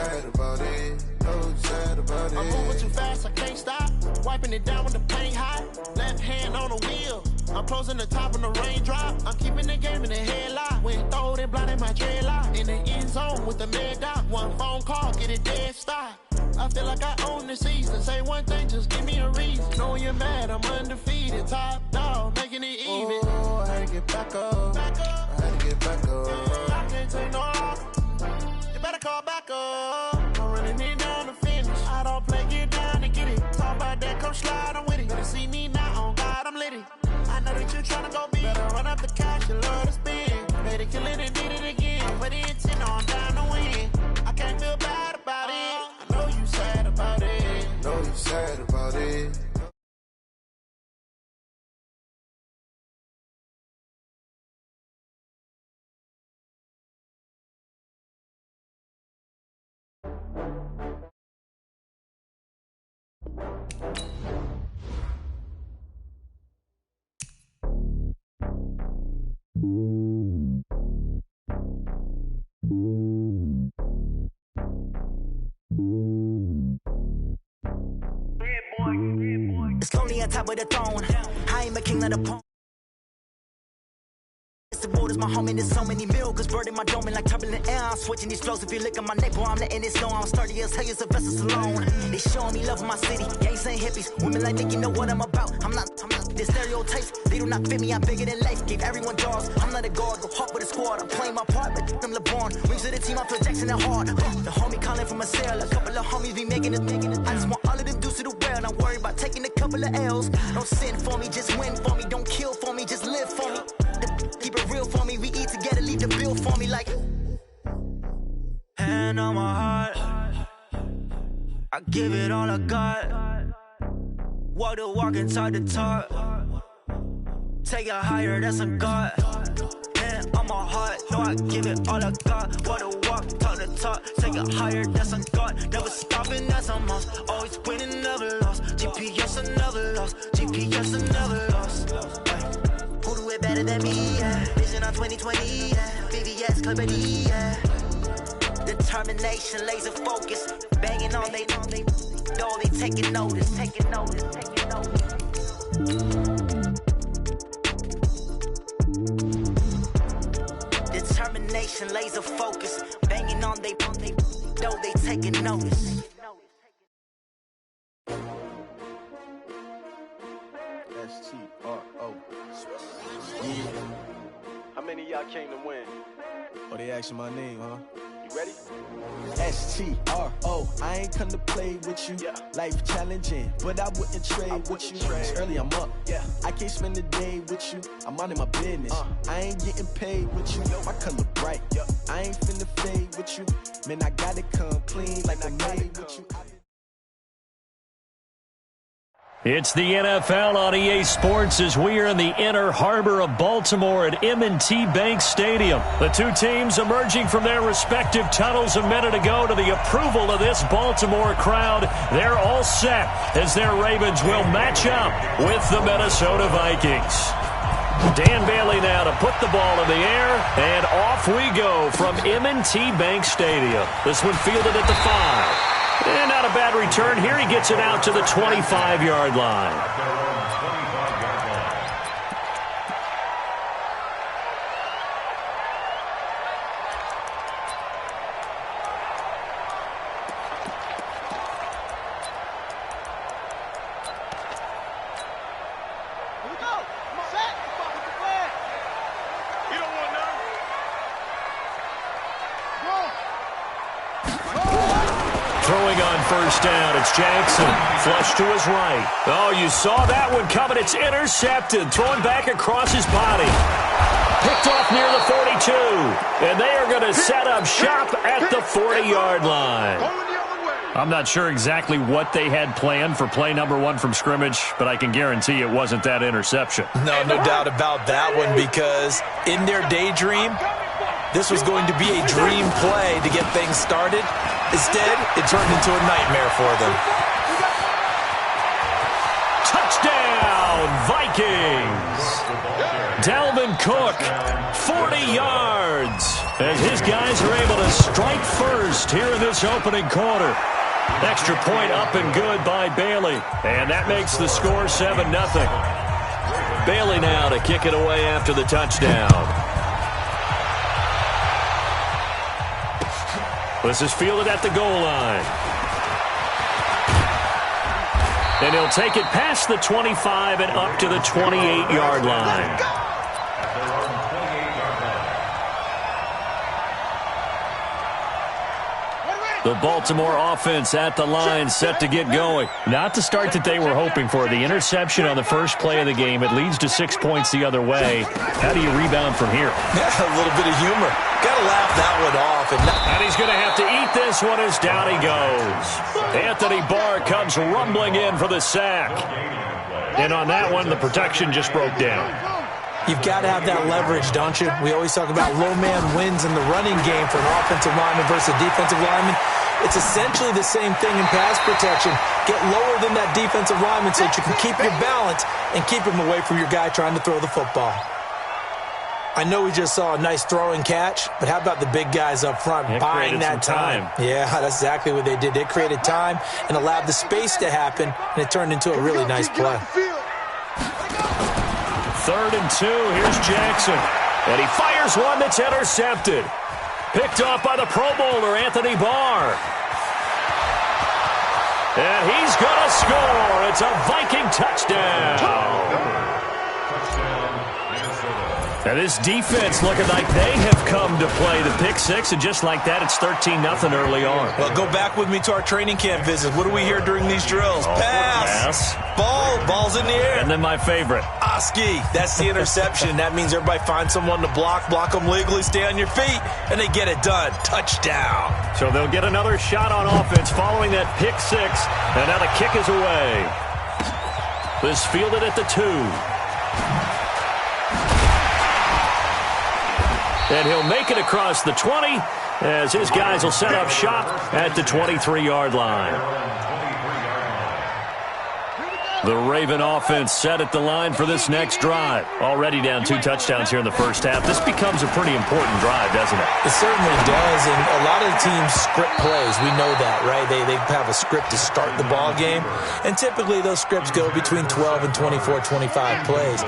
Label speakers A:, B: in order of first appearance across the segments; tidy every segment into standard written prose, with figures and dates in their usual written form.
A: sad about it. No, you sad about it.
B: I'm moving too fast, I can't stop. Wiping it down with the paint hot. Left hand on the wheel. I'm closing the top on the raindrop. I'm keeping the game in the headlock. When throwed and blinded my dreadlock. In the end zone with the mad dot. One phone call, get it dead stop. I feel like I own the season. Say one thing, just give me a reason. Knowing you're mad, I'm undefeated. Top dog, making it even.
A: Oh, I had to get back up. I had to get back up.
B: I can't take no loss. You better call back up. I'm running it down to finish. I don't play, get down and get it. Talk about that, come slide, I'm with it. Better see me now, on God, I'm litty. I know that you're trying to go big. Better run up the cash, you love to spend. Made it, kill it, and did it again. But the intent, I'm down to win. I can't feel bad about it. I know you sad about it.
A: No, you sad about it.
C: It's lonely on top of the throne. I am a king of the pawn. The board is my home and there's so many milkers bird in my dome and like turbulent air. I'm switching these flows. If you look at my neck, boy, I'm letting it know I'm sturdy as hell as a vessel alone. They showing me love in my city. Gangs and hippies, women like Nick, you know what I'm about. I'm not the stereotypes. They do not fit me. I'm bigger than life. Gave everyone jaws. I'm not a guard. Go hard with a squad. I'm playing my part, but I'm LeBron. Rings of the team. I'm Phil Jackson and hard. The homie calling from a cell. A couple of homies be making it. I just want all of them dudes to the well. Not worry about taking a couple of L's. Don't sin for me, just win for me. Don't kill for me, just live for me. Keep it real for me, we eat together, leave the bill for me like hand on my heart, I give it all I got. Walk the walk and talk the talk. Take it higher, that's a God. Hand on my heart, no, I give it all I got. Walk the walk, talk the talk. Take it higher, that's a God. Never stopping, that's a must. Always winning, never lost. GPS, I never lost. GPS, I never lost. Who do it better than me, yeah. Vision on 2020, yeah. VVS, Clippity, yeah. Determination, laser focus. Banging on they door, they taking notice. Determination, laser focus. Banging on they door, they taking notice.
D: S-T-R-O. Yeah.
E: How many of y'all came to win?
D: Oh, they asking my name, huh?
E: You ready?
D: S-T-R-O. I ain't come to play with you.
E: Yeah.
D: Life challenging, but I wouldn't trade with you. It's early, I'm up.
E: Yeah.
D: I can't spend the day with you. I'm minding my business. I ain't getting paid with you. My color bright.
E: Yeah.
D: I ain't finna fade with you. Man, I gotta come clean like I made with you.
F: It's the NFL on EA Sports as we are in the inner harbor of Baltimore at M&T Bank Stadium. The two teams emerging from their respective tunnels a minute ago to the approval of this Baltimore crowd. They're all set as their Ravens will match up with the Minnesota Vikings. Dan Bailey now to put the ball in the air, and off we go from M&T Bank Stadium. This one fielded at the 5. And not a bad return here. He gets it out to the 25-yard line. Throwing on first down, it's Jackson. Flush to his right. Oh, you saw that one coming. It's intercepted. Thrown back across his body. Picked off near the 42. And they are going to set up shop at the 40-yard line. I'm not sure exactly what they had planned for play number 1 from scrimmage, but I can guarantee it wasn't that interception.
G: No doubt about that one, because in their daydream, this was going to be a dream play to get things started. Instead, it turned into a nightmare for them.
F: Touchdown, Vikings! Dalvin Cook, 40 yards. as his guys are able to strike first here in this opening quarter. Extra point up and good by Bailey, and that makes the score 7-0. Bailey now to kick it away after the touchdown. This is fielded at the goal line. And he'll take it past the 25 and up to the 28-yard line. The Baltimore offense at the line set to get going. Not the start that they were hoping for. The interception on the first play of the game. It leads to 6 points the other way. How do you rebound from here?
G: Yeah, a little bit of humor. Got to laugh that one off.
F: And he's going to have to eat this one as down he goes. Anthony Barr comes rumbling in for the sack. And on that one, the protection just broke down.
G: You've got to have that leverage, don't you? We always talk about low man wins in the running game for an offensive lineman versus a defensive lineman. It's essentially the same thing in pass protection. Get lower than that defensive lineman so that you can keep your balance and keep him away from your guy trying to throw the football. I know we just saw a nice throw and catch, but how about the big guys up front buying that time? Yeah, that's exactly what they did. They created time and allowed the space to happen, and it turned into a really nice play.
F: 3rd and 2. Here's Jackson. And he fires one that's intercepted. Picked off by the Pro Bowler, Anthony Barr. And he's going to score. It's a Viking touchdown. Now this defense looking like they have come to play the pick six, and just like that, it's 13-0 early on.
G: Well, go back with me to our training camp visit. What do we hear during these drills? Pass. Ball's in the air.
F: And then my favorite.
G: Oski. That's the interception. That means everybody finds someone to block them legally, stay on your feet, and they get it done. Touchdown.
F: So they'll get another shot on offense following that pick six, and now the kick is away. This fielded at the 2. And he'll make it across the 20 as his guys will set up shop at the 23-yard line. The Raven offense set at the line for this next drive. Already down 2 touchdowns here in the first half. This becomes a pretty important drive, doesn't it?
G: It certainly does, and a lot of the teams script plays. We know that, right? They have a script to start the ball game, and typically those scripts go between 12 and 24, 25 plays.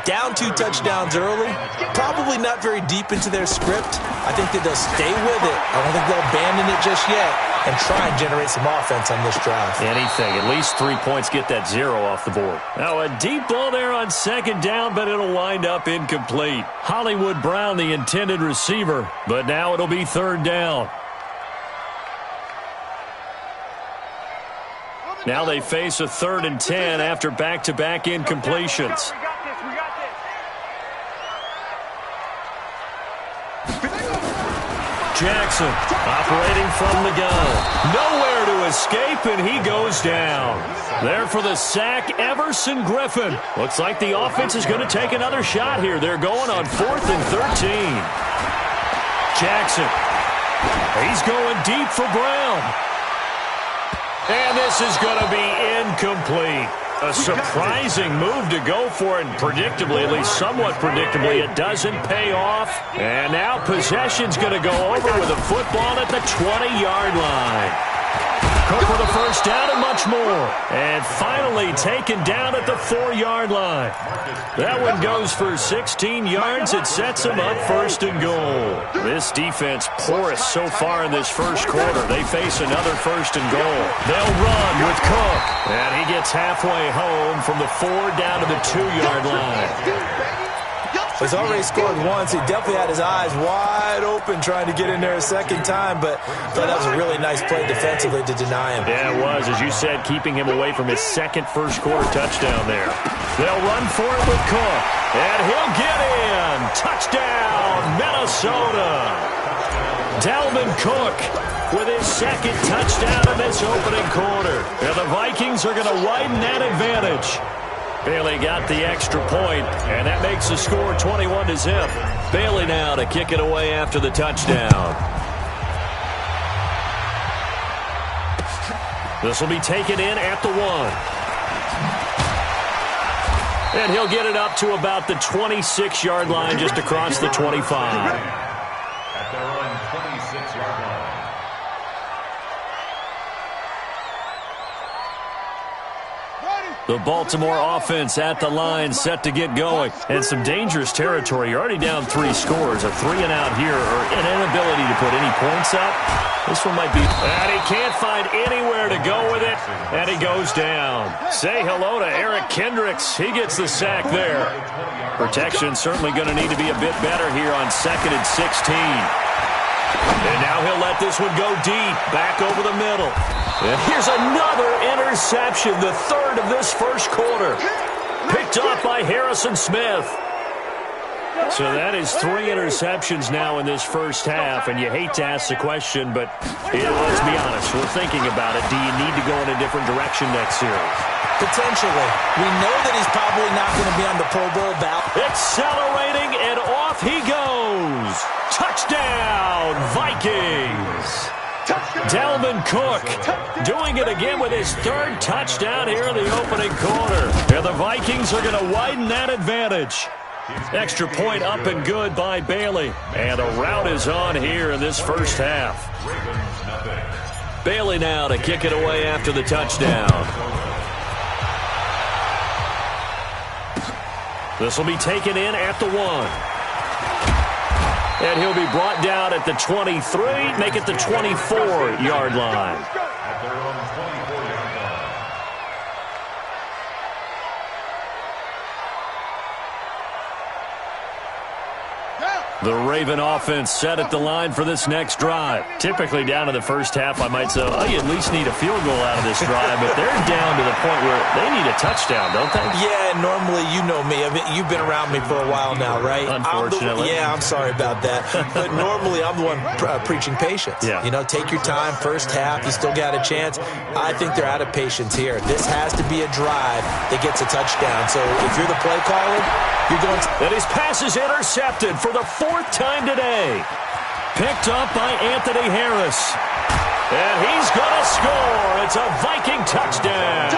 G: Down 2 touchdowns early, probably not very deep into their script. I think that they'll stay with it. I don't think they'll abandon it just yet and try and generate some offense on this drive.
F: Anything. At least 3 points, get that 0 off the board. Now a deep ball there on 2nd down, but it'll wind up incomplete. Hollywood Brown, the intended receiver, but now it'll be 3rd down. Now they face a 3rd and 10 after back-to-back incompletions. Jackson operating from the gun. Nowhere to escape, and he goes down. There for the sack, Everson Griffin. Looks like the offense is going to take another shot here. They're going on 4th and 13. Jackson. He's going deep for Brown. And this is going to be incomplete. A surprising move to go for it, and predictably, at least somewhat predictably, it doesn't pay off. And now possession's going to go over with a football at the 20-yard line. Cook for the first down and much more. And finally taken down at the 4-yard line. That one goes for 16 yards. It sets them up 1st and goal. This defense porous so far in this first quarter. They face another 1st and goal. They'll run with Cook. And he gets halfway home from the 4 down to the 2-yard line.
G: He's already scored once. He definitely had his eyes wide open trying to get in there a 2nd time, but I thought that was a really nice play defensively to deny him.
F: Yeah, it was, as you said, keeping him away from his 2nd first-quarter touchdown there. They'll run for it with Cook, and he'll get in. Touchdown, Minnesota. Dalvin Cook with his 2nd touchdown in this opening quarter. And the Vikings are going to widen that advantage. Bailey got the extra point, and that makes the score 21-0. Bailey now to kick it away after the touchdown. This will be taken in at the 1. And he'll get it up to about the 26-yard line, just across the 25. The Baltimore offense at the line, set to get going. And some dangerous territory. You're already down 3 scores. A 3-and-out here, or an inability to put any points up. This one might be... And he can't find anywhere to go with it. And he goes down. Say hello to Eric Kendricks. He gets the sack there. Protection certainly going to need to be a bit better here on 2nd and 16. And now he'll let this one go deep, back over the middle. And here's another interception, the 3rd of this first quarter. Picked off by Harrison Smith. So that is 3 interceptions now in this first half, and you hate to ask the question, but let's be honest, we're thinking about it. Do you need to go in a different direction next series?
G: Potentially. We know that he's probably not going to be on the Pro Bowl ballot.
F: Accelerating, and off he goes. Touchdown, Vikings. Dalvin Cook doing it again with his 3rd touchdown here in the opening quarter. And the Vikings are going to widen that advantage. Extra point up and good by Bailey. And the route is on here in this first half. Bailey now to kick it away after the touchdown. This will be taken in at the 1. And he'll be brought down at the 23, make it the 24-yard line. The Raven offense set at the line for this next drive. Typically down to the first half, I might say, oh, you at least need a field goal out of this drive, but they're down to the point where they need a touchdown, don't they?
G: Yeah, normally, you know me. I mean, you've been around me for a while now, right?
F: Unfortunately.
G: I'm sorry about that. But normally, I'm the one preaching patience.
F: Yeah.
G: You know, take your time, first half, you still got a chance. I think they're out of patience here. This has to be a drive that gets a touchdown. So if you're the play caller, you're going to...
F: And his pass is intercepted for the 4th time today. Picked up by Anthony Harris. And he's going to score. It's a Viking touchdown.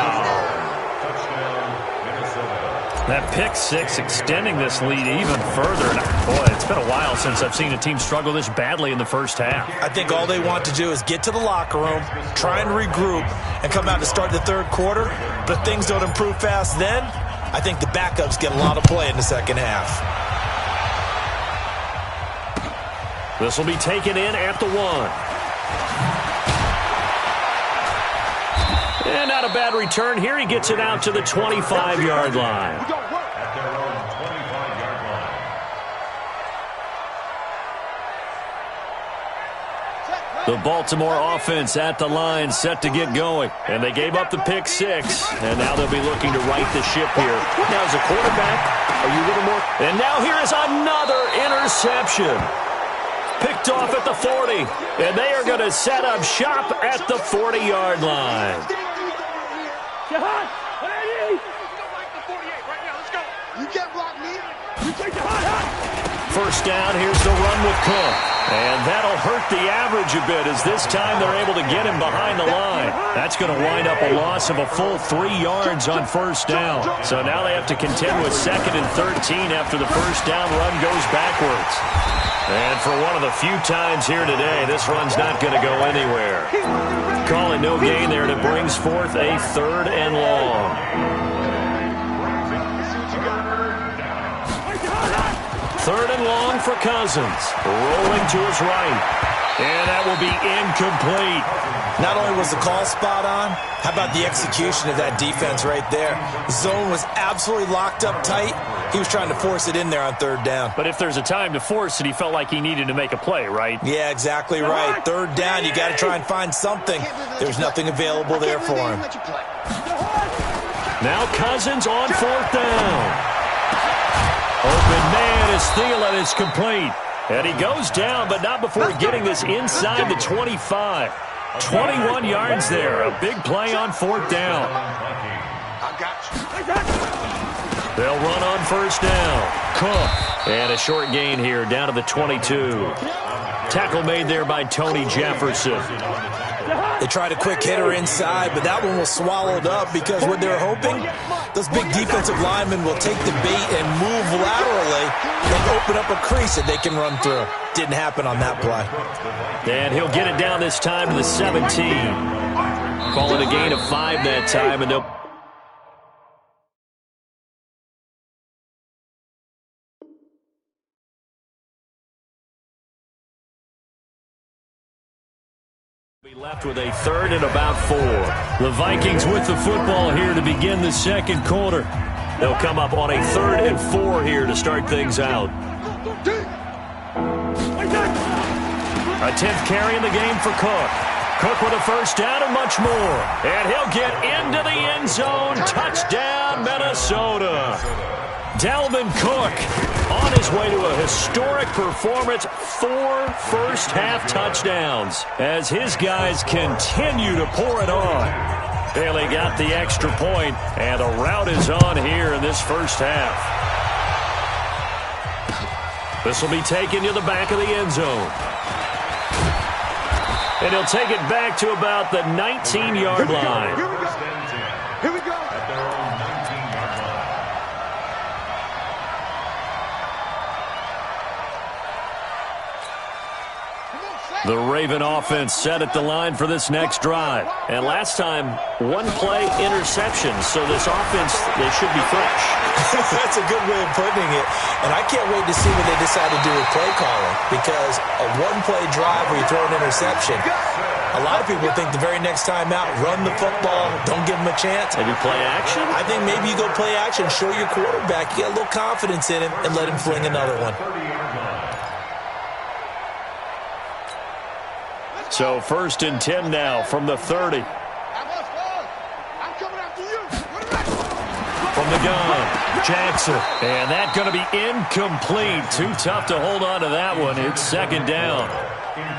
F: That pick 6 extending this lead even further. And boy, it's been a while since I've seen a team struggle this badly in the first half.
G: I think all they want to do is get to the locker room, try and regroup, and come out to start the 3rd quarter. But if things don't improve fast then, I think the backups get a lot of play in the second half.
F: This will be taken in at the 1. And not a bad return here. He gets it out to the 25-yard line. The Baltimore offense at the line, set to get going. And they gave up the pick 6. And now they'll be looking to right the ship here. Now as a quarterback, are you a little more? And now here is another interception. Picked off at the 40. And they are going to set up shop at the 40-yard line. First down, here's the run with Cook. And that'll hurt the average a bit as this time they're able to get him behind the line. That's going to wind up a loss of a full 3 yards on first down. So now they have to contend with 2nd and 13 after the first down run goes backwards. And for one of the few times here today, this run's not going to go anywhere. Calling no gain there, and it brings forth a 3rd and long. 3rd and long for Cousins. Rolling to his right. And that will be incomplete.
G: Not only was the call spot on, how about the execution of that defense right there? The zone was absolutely locked up tight. He was trying to force it in there on 3rd down.
F: But if there's a time to force it, he felt like he needed to make a play, right?
G: Yeah, exactly right. 3rd down, you got to try and find something. There's nothing available there for him.
F: Now Cousins on 4th down. Open man is Thielen is complete. And he goes down, but not before getting this inside the 25. 21 yards there. A big play on 4th down. They'll run on first down. Cook. And a short gain here down to the 22. Tackle made there by Tony Jefferson.
G: They tried a quick hitter inside, but that one was swallowed up because what they're hoping, those big defensive linemen will take the bait and move laterally and open up a crease that they can run through. Didn't happen on that play.
F: And he'll get it down this time to the 17. Call it a gain of 5 that time, and they'll... Left with a third and about 4. The Vikings with the football here to begin the second quarter. They'll come up on a 3rd and 4 here to start things out. A 10th carry in the game for Cook. Cook with a first down and much more. And he'll get into the end zone. Touchdown, Minnesota. Dalvin Cook on his way to a historic performance, 4 first-half touchdowns as his guys continue to pour it on. Bailey got the extra point, and the route is on here in this first half. This will be taken to the back of the end zone. And he'll take it back to about the 19-yard line.
B: Here we go.
F: The Raven offense set at the line for this next drive. And last time, 1-play interception. So this offense, they should be fresh.
G: That's a good way of putting it. And I can't wait to see what they decide to do with play calling. Because a 1-play drive where you throw an interception, a lot of people think the very next time out, run the football, don't give them a chance.
F: Maybe play action?
G: I think maybe you go play action, show your quarterback, you get a little confidence in him, and let him fling another one.
F: So 1st and 10 now from the 30. From the gun, Jackson. And that's going to be incomplete. Too tough to hold on to that one. It's 2nd down.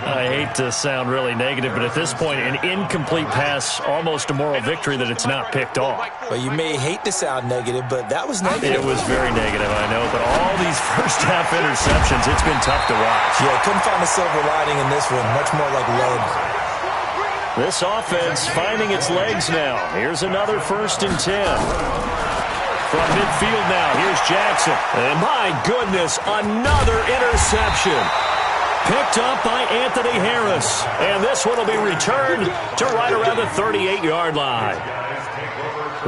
F: I hate to sound really negative, but at this point, an incomplete pass, almost a moral victory that it's not picked off.
G: Well, you may hate to sound negative, but that was negative.
F: It was very negative, I know. But all these first-half interceptions, it's been tough to watch.
G: Yeah, couldn't find a silver lining in this one. Much more like lead.
F: This offense finding its legs now. Here's another 1st and 10. From midfield now, here's Jackson. And my goodness, another interception. Picked up by Anthony Harris. And this one will be returned to right around the 38-yard line.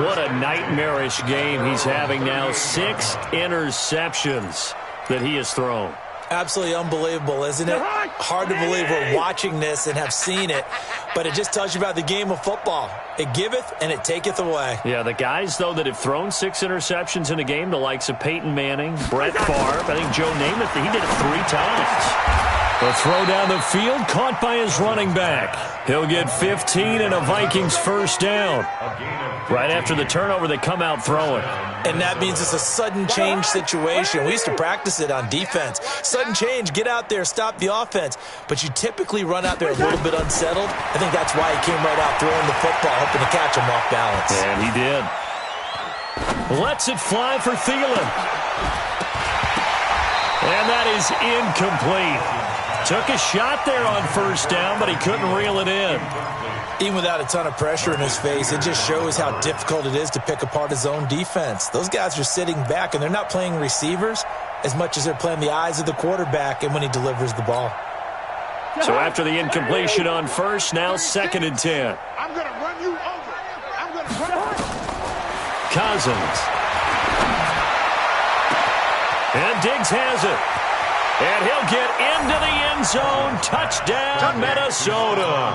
F: What a nightmarish game he's having now. 6 interceptions that he has thrown.
G: Absolutely unbelievable, isn't it? Hard to believe we're watching this and have seen it, but it just tells you about the game of football. It giveth and it taketh away.
F: Yeah, the guys, though, that have thrown 6 interceptions in a game, the likes of Peyton Manning, Brett Favre, I think Joe Namath, he did it 3 times. The throw down the field, caught by his running back. He'll get 15 and a Vikings first down. Right after the turnover, they come out throwing.
G: And that means it's a sudden change situation. We used to practice it on defense. Sudden change, get out there, stop the offense. But you typically run out there a little bit unsettled. I think that's why he came right out throwing the football, hoping to catch him off balance.
F: And he did. Lets it fly for Thielen. And that is incomplete. Took a shot there on first down, but he couldn't reel it in.
G: Even without a ton of pressure in his face, it just shows how difficult it is to pick apart his own defense. Those guys are sitting back, and they're not playing receivers as much as they're playing the eyes of the quarterback and when he delivers the ball.
F: So after the incompletion on first, now 2nd and 10.
B: I'm going to run you over. I'm going to run you over.
F: Cousins. And Diggs has it. And he'll get into the end zone. Touchdown, Minnesota.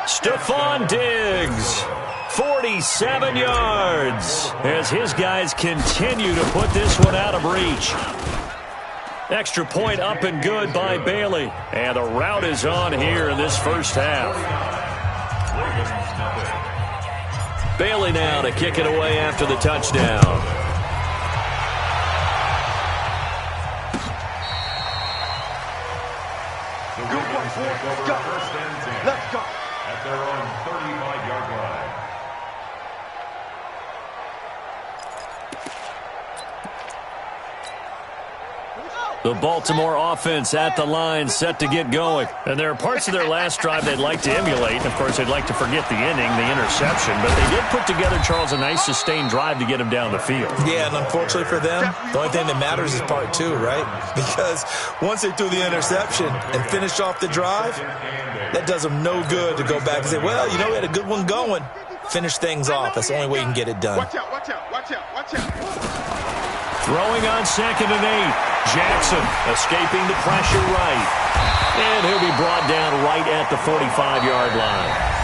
F: Stephon Diggs, 47 yards, as his guys continue to put this one out of reach. Extra point up and good by Bailey. And the route is on here in this first half. Bailey now to kick it away after the touchdown.
B: Let's go.
H: At their own 35-yard line.
F: The Baltimore offense at the line, set to get going. And there are parts of their last drive they'd like to emulate. Of course, they'd like to forget the inning, the interception. But they did put together, Charles, a nice sustained drive to get him down the field.
G: Yeah, and unfortunately for them, the only thing that matters is part 2, right? Because once they threw the interception and finished off the drive, that does them no good to go back and say, well, you know, we had a good one going. Finish things off. That's the only way you can get it done.
B: Watch out, watch out, watch out, watch out.
F: Throwing on 2nd and 8. Jackson escaping the pressure right. And he'll be brought down right at the 45-yard line.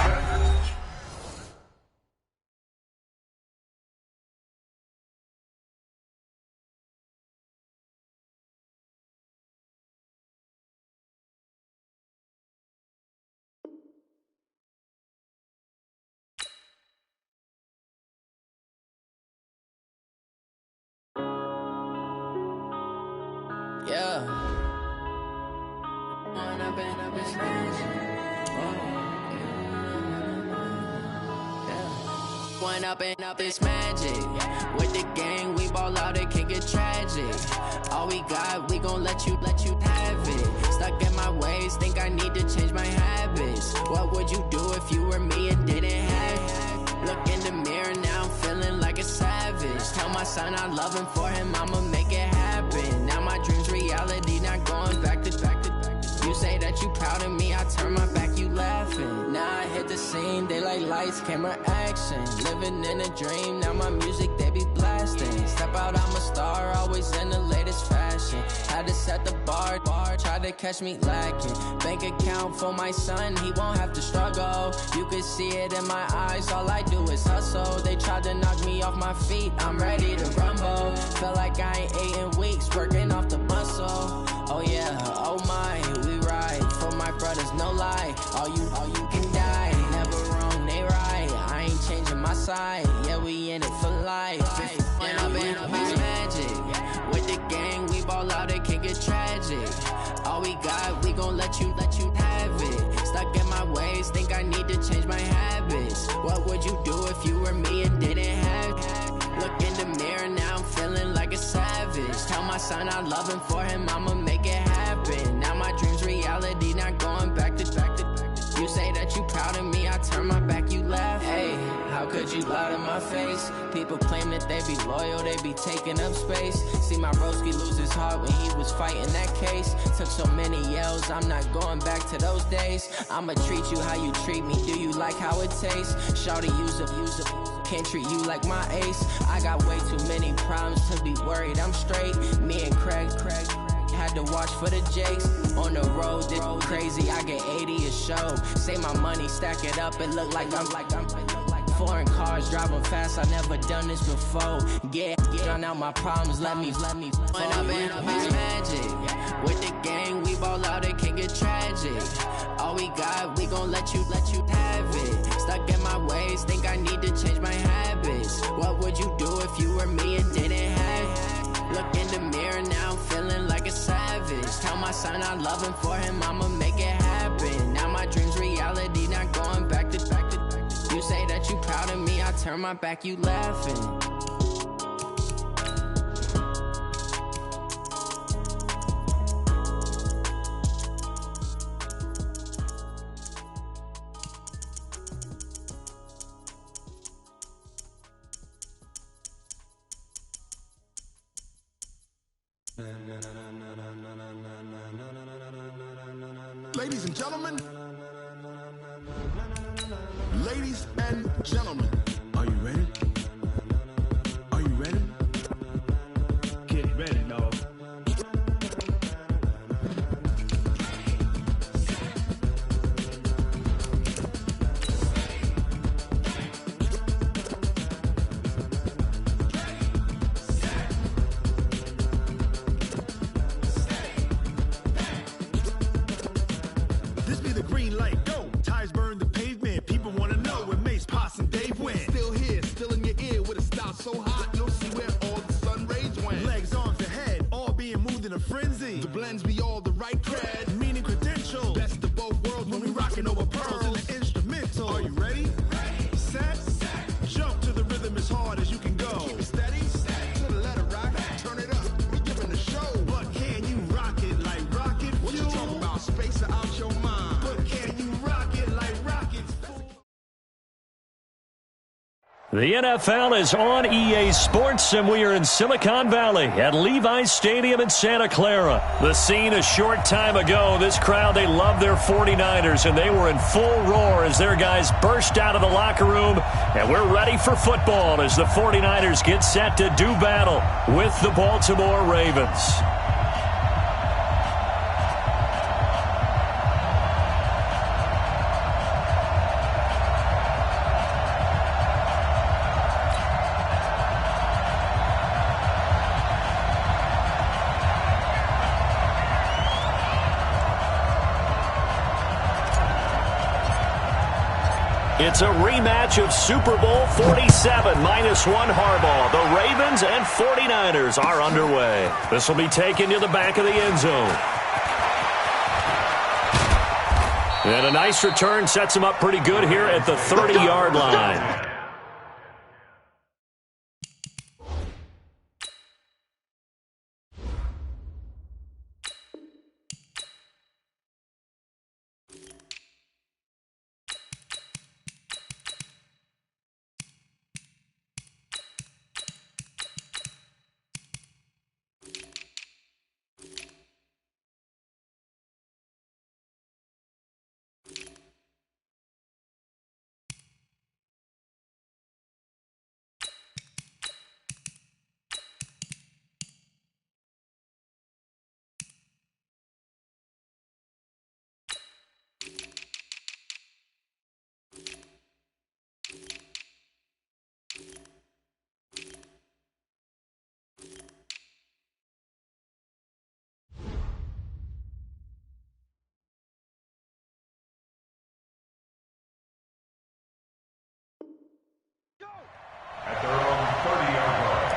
I: Yeah. One up and up is magic. With the gang, we ball out, it can get tragic. All we got, we gon' let you have it. Stuck in my ways, think I need to change my habits. What would you do if you were me and didn't have it? Look in the mirror, now I'm feeling like a savage. Tell my son I love him, for him I'ma make it happen. Now my dream's reality, not going back to. You say that you proud of me, I turn my back, you laughing. Now I hit the scene, they like lights, camera, action. Living in a dream, now my music, they be blasting. Step out, I'm a star, always in the latest fashion. Had to set the bar, try to catch me lacking. Bank account for my son, he won't have to struggle. You can see it in my eyes, all I do is hustle. They tried to knock me off my feet, I'm ready to rumble. Feel like I ain't ate in weeks, working off the muscle. Oh yeah, oh my, we ride for my brothers, no lie. All you can die, never wrong, they right. I ain't changing my side, yeah, we in it for life. And I've been magic. With the gang, we ball out, it can get tragic. All we got, we gon' let you have it. Stuck in my ways, think I need to change my habits. What would you do if you were me and didn't have it? Look in the mirror, now I'm feeling like a savage. Tell my son I love him, for him I'ma make it happen. Now my dream's reality, not going back to. You say that you proud of me, I turn my back, you laugh. Hey, how could you lie to my face? People claim that they be loyal, they be taking up space. See my broski lose his heart when he was fighting that case. Took so many yells, I'm not going back to those days. I'ma treat you how you treat me, do you like how it tastes? Shawty, use up, can't treat you like my ace. I got way too many problems to be worried, I'm straight. Me and Craig had to watch for the Jakes. On the road, this crazy, I get 80 a show. Say my money, stack it up, it look like I'm foreign cars, driving fast, I never done this before. Get on out my problems, let me. When I've been magic. With the gang, we ball out, it can get tragic. All we got, we gon' let you have it. Stuck in my ways, think I need to change my habits. What would you do if you were me and didn't have it? Look in the mirror, now I'm feeling like a savage. Tell my son I love him, for him I'ma make it happen. Now my dream's reality, not going back to. You say that you proud of me, I turn my back, you laughing.
B: Ladies and gentlemen, are you ready? Are you ready? Get ready, dog. This be the green light, go! Tires burn the pavement, people wanna know where Mace, Posse, and Dave went. Still here, still in your ear, with a style so hot, you'll see where all the sun rays went. Legs, arms, and head, all being moved in a frenzy. The blends be all the right cred, meaning credentials. Best of both worlds when we rockin' over pearls in the instrumental. Are you ready? Ready. Set. Jump to the rhythm as hard as you can go. Keep it steady. To the letter rock. Turn it up. We giving the show. But can you rock it like rocket fuel? What you talking about? Space out your mind. But can you rock it like rockets?
F: The NFL is on EA Sports, and we are in Silicon Valley at Levi's Stadium in Santa Clara. The scene a short time ago, this crowd, they love their 49ers, and they were in full roar as their guys burst out of the locker room, and we're ready for football as the 49ers get set to do battle with the Baltimore Ravens. It's a rematch of Super Bowl 47, -1 Harbaugh. The Ravens and 49ers are underway. This will be taken to the back of the end zone. And a nice return sets him up pretty good here at the 30-yard line.
H: At their own 30-yard line.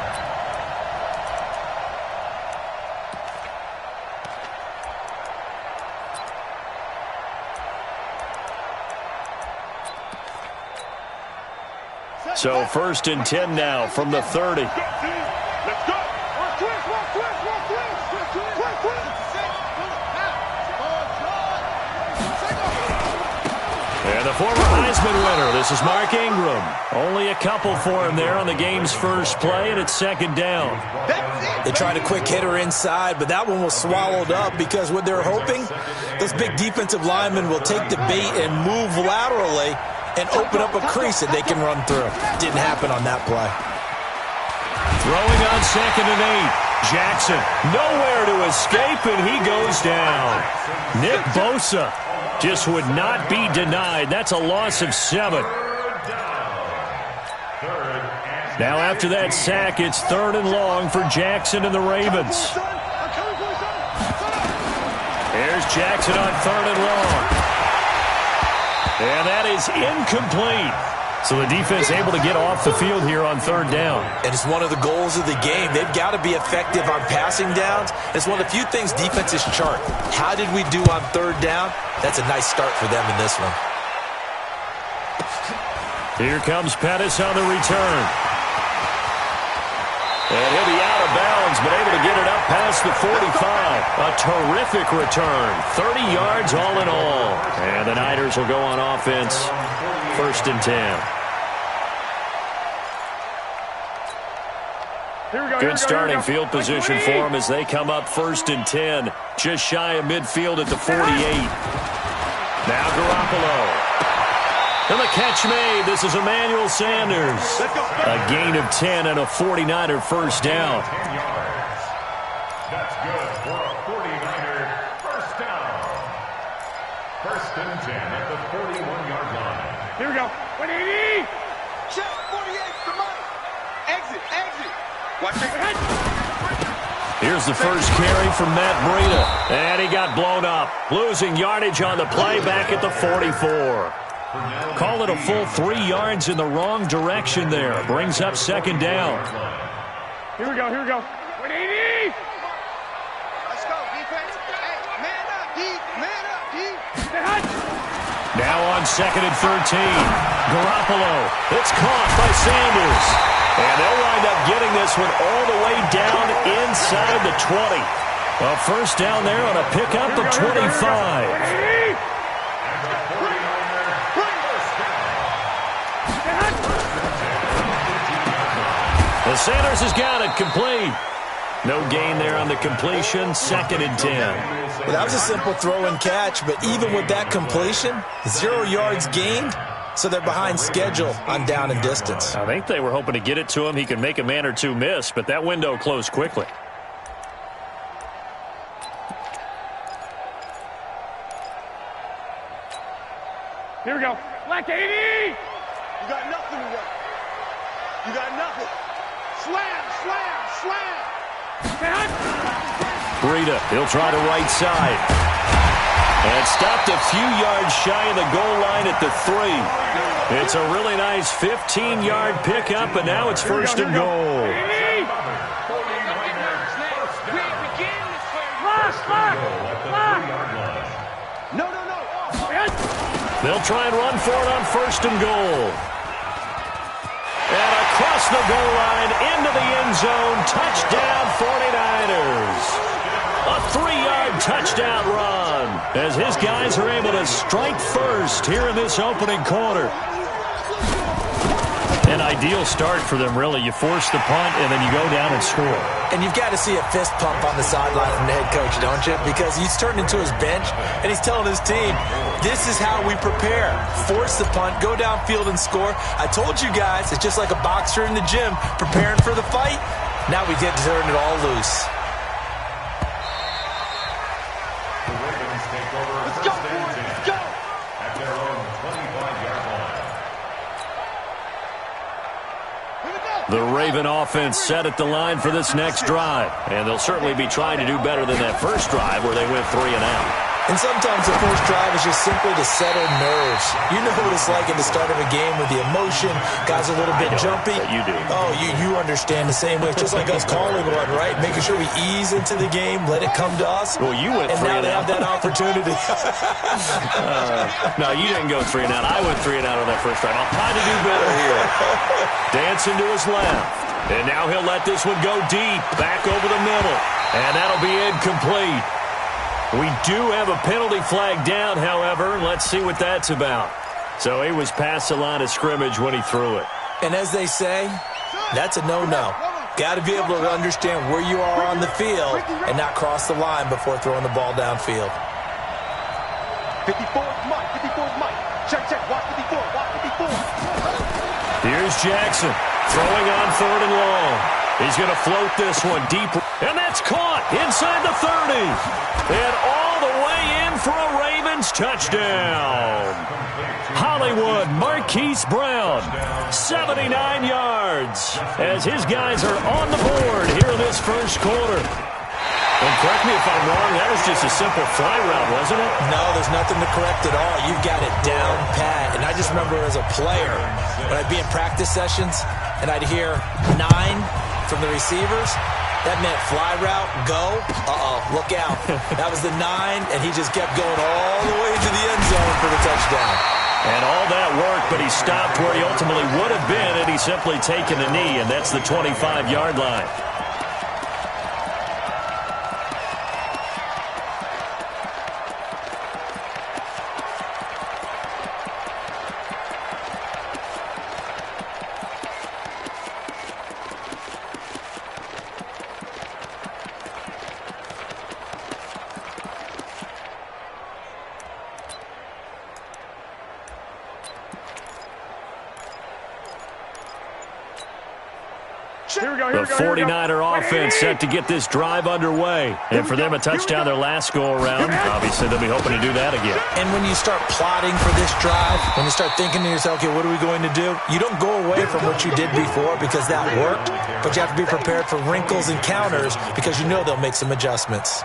F: So 1st and 10 now from the 30.
H: Let's go.
F: And the former Heisman winner, this is Mark Ingram. Only a couple for him there on the game's first play, and it's 2nd down.
G: They tried a quick hitter inside, but that one was swallowed up because what they're hoping, those big defensive linemen will take the bait and move laterally and open up a crease that they can run through. Didn't happen on that play.
F: Throwing on 2nd and 8. Jackson nowhere to escape, and he goes down. Nick Bosa just would not be denied. That's a loss of 7. Now after that sack, it's 3rd and long for Jackson and the Ravens. Here's Jackson on 3rd and long. And that is incomplete. So the defense able to get off the field here on 3rd down.
G: And it's one of the goals of the game. They've got to be effective on passing downs. It's one of the few things defenses chart. How did we do on 3rd down? That's a nice start for them in this one.
F: Here comes Pettis on the return. And he'll be out of bounds, but able to get it up past the 45. A terrific return. 30 yards all in all. And the Niners will go on offense. 1st and 10. Good starting field position for them as they come up 1st and 10. Just shy of midfield at the 48. Now Garoppolo. And the catch made. This is Emmanuel Sanders. A gain of 10 and a 49er first down.
H: 10 yards. That's good for a 49er first down. 1st and 10 at the 41-yard line.
B: Here we go. 180.
J: Check 48. Come on. Exit. Watch your head.
F: Here's the first carry from Matt Breida. And he got blown up. Losing yardage on the play back at the 44. Call it a full 3 yards in the wrong direction there. Brings up 2nd down.
B: Here we go. 180.
J: Let's go, defense. Hey, man up, D. Man up, D.
F: Now on 2nd and 13. Garoppolo. It's caught by Sanders. And they'll wind up getting this one all the way down inside the 20. A first down there on a pickup of 25. And Sanders has got it complete. No gain there on the completion. 2nd and 10.
G: Well, that was a simple throw and catch, but even with that completion, 0 yards gained, so they're behind schedule on down and distance.
F: I think they were hoping to get it to him. He could make a man or two miss, but that window closed quickly.
B: Here we go. Black 80.
J: You got nothing to work. You got nothing. Slam.
F: Breida, he'll try to right side. And stopped a few yards shy of the goal line at the 3. It's a really nice 15-yard pickup, and now it's first and goal. They'll try and run for it on first and goal. And across the goal line, into the end zone, touchdown 49ers. A 3-yard touchdown run as his guys are able to strike first here in this opening quarter. An ideal start for them, really. You force the punt, and then you go down and score.
G: And you've got to see a fist pump on the sideline from the head coach, don't you? Because he's turned into his bench, and he's telling his team, this is how we prepare. Force the punt, go downfield and score. I told you guys, it's just like a boxer in the gym preparing for the fight. Now we get to turn it all loose.
H: The Ravens take over. Let's go, let's go! At their own 25-yard line.
F: The Raven offense set at the line for this next drive. And they'll certainly be trying to do better than that first drive where they went 3 and out.
G: And sometimes the first drive is just simply to settle nerves. You know what it's like in the start of a game with the emotion. Guys are a little bit jumpy.
F: You do.
G: Oh, you understand the same way. It's just like us calling one, right? Making sure we ease into the game, let it come to us.
F: Well, you went 3 and out. And now they have that opportunity. No, you didn't go 3 and out. I went 3 and out on that first drive. I'll try to do better here. Dancing to his left. And now he'll let this one go deep. Back over the middle. And that'll be incomplete. We do have a penalty flag down, however. Let's see what that's about. So he was past the line of scrimmage when he threw it.
G: And as they say, that's a no-no. Got to be able to understand where you are on the field and not cross the line before throwing the ball downfield.
J: 54's Mike. 54's Mike. Check, watch 54. Watch 54.
F: Here's Jackson throwing on 3rd and long. He's going to float this one deep. And that's caught inside the 30. And all the way in for a Ravens touchdown. Hollywood Marquise Brown, 79 yards, as his guys are on the board here in this first quarter. And correct me if I'm wrong, that was just a simple fly route, wasn't it?
G: No, there's nothing to correct at all. You've got it down pat. And I just remember as a player, when I'd be in practice sessions, and I'd hear 9 from the receivers, that meant fly route, go, look out. That was the 9, and he just kept going all the way to the end zone for the touchdown.
F: And all that worked, but he stopped where he ultimately would have been, and he's simply taken a knee, and that's the 25-yard line. The 49er offense set to get this drive underway. And for them, a touchdown their last go-around. Obviously, they'll be hoping to do that again.
G: And when you start plotting for this drive, when you start thinking to yourself, okay, what are we going to do? You don't go away from what you did before because that worked, but you have to be prepared for wrinkles and counters because you know they'll make some adjustments.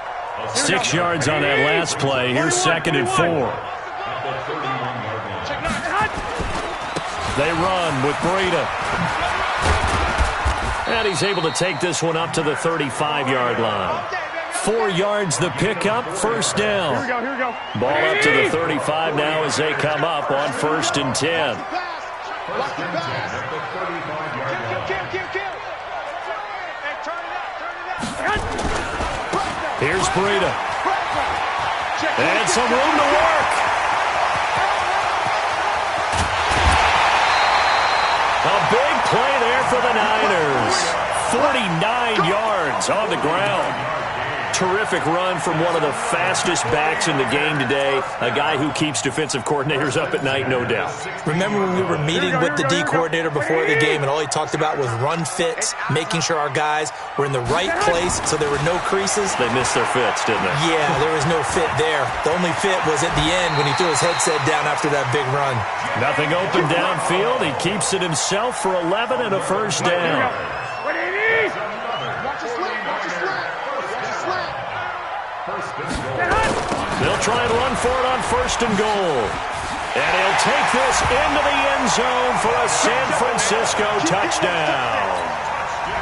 F: 6 yards on that last play. Here's 2nd and 4. They run with Breida. And he's able to take this one up to the 35-yard line. 4 yards the pickup, first down.
J: Here we go.
F: Ball up to the 35 now as they come up on 1st and 10.
H: First and 10 at the 35-yard line.
F: Here's Breida. And some room to work. A big play there for the Niners. 49 yards on the ground. Terrific run from one of the fastest backs in the game today. A guy who keeps defensive coordinators up at night, no doubt.
G: Remember when we were meeting with the D coordinator before the game and all he talked about was run fits, making sure our guys were in the right place so there were no creases?
F: They missed their fits, didn't they?
G: Yeah, there was no fit there. The only fit was at the end when he threw his headset down after that big run.
F: Nothing open downfield. He keeps it himself for 11 and a first down. They'll try and run for it on 1st and goal. And he'll take this into the end zone for a San Francisco touchdown.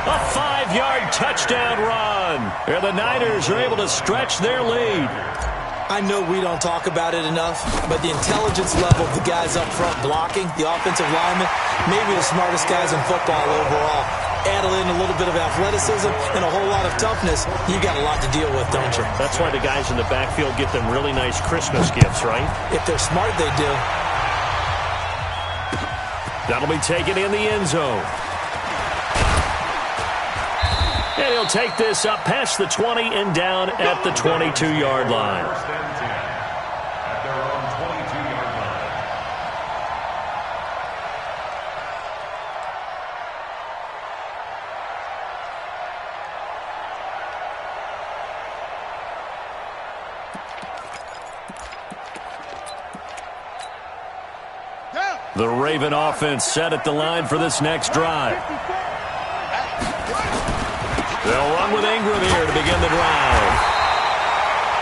F: A 5-yard touchdown run. And the Niners are able to stretch their lead.
G: I know we don't talk about it enough, but the intelligence level of the guys up front blocking, the offensive linemen, maybe the smartest guys in football overall. Add in a little bit of athleticism and a whole lot of toughness, you got a lot to deal with, don't you?
F: That's why the guys in the backfield get them really nice Christmas gifts, right?
G: If they're smart, they do.
F: That'll be taken in the end zone. And he'll take this up past the 20 and down at the 22-yard line.
H: First and 10 at their own 22-yard line.
F: The Raven offense set at the line for this next drive. They'll run with Ingram here to begin the drive.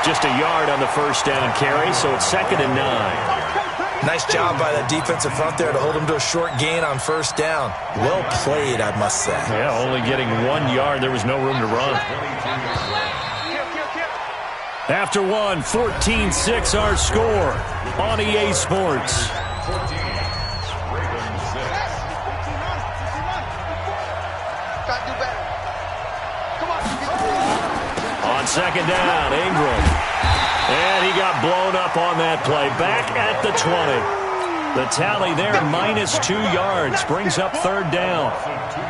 F: Just a yard on the first down carry, so it's 2nd and 9.
G: Nice job by the defensive front there to hold him to a short gain on first down. Well played, I must say.
F: Yeah, only getting 1 yard. There was no room to run. After one, 14-6 our score on EA Sports.
H: 14, Ravens 6.
F: On second down, Ingram. And he got blown up on that play. Back at the 20. The tally there, -2 yards, brings up 3rd down.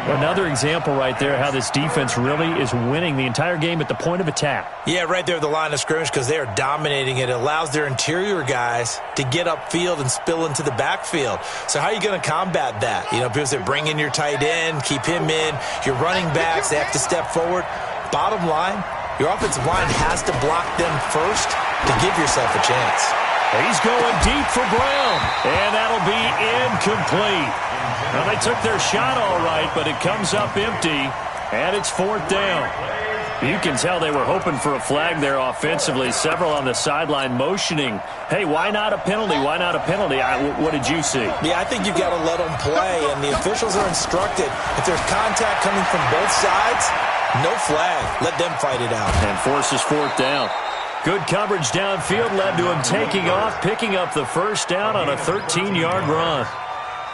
F: Another example right there how this defense really is winning the entire game at the point of attack.
G: Yeah, right there at the line of scrimmage because they are dominating it. It allows their interior guys to get upfield and spill into the backfield. So how are you going to combat that? You know, because they bring in your tight end, keep him in. Your running backs, they have to step forward. Bottom line, your offensive line has to block them first to give yourself a chance.
F: He's going deep for Brown, and that'll be incomplete. Well, they took their shot all right, but it comes up empty, and it's 4th down. You can tell they were hoping for a flag there offensively. Several on the sideline motioning, hey, why not a penalty? Why not a penalty? What did you see?
G: Yeah, I think you've got to let them play, and the officials are instructed. If there's contact coming from both sides, no flag. Let them fight it out.
F: And forces 4th down. Good coverage downfield led to him taking off, picking up the first down on a 13-yard run.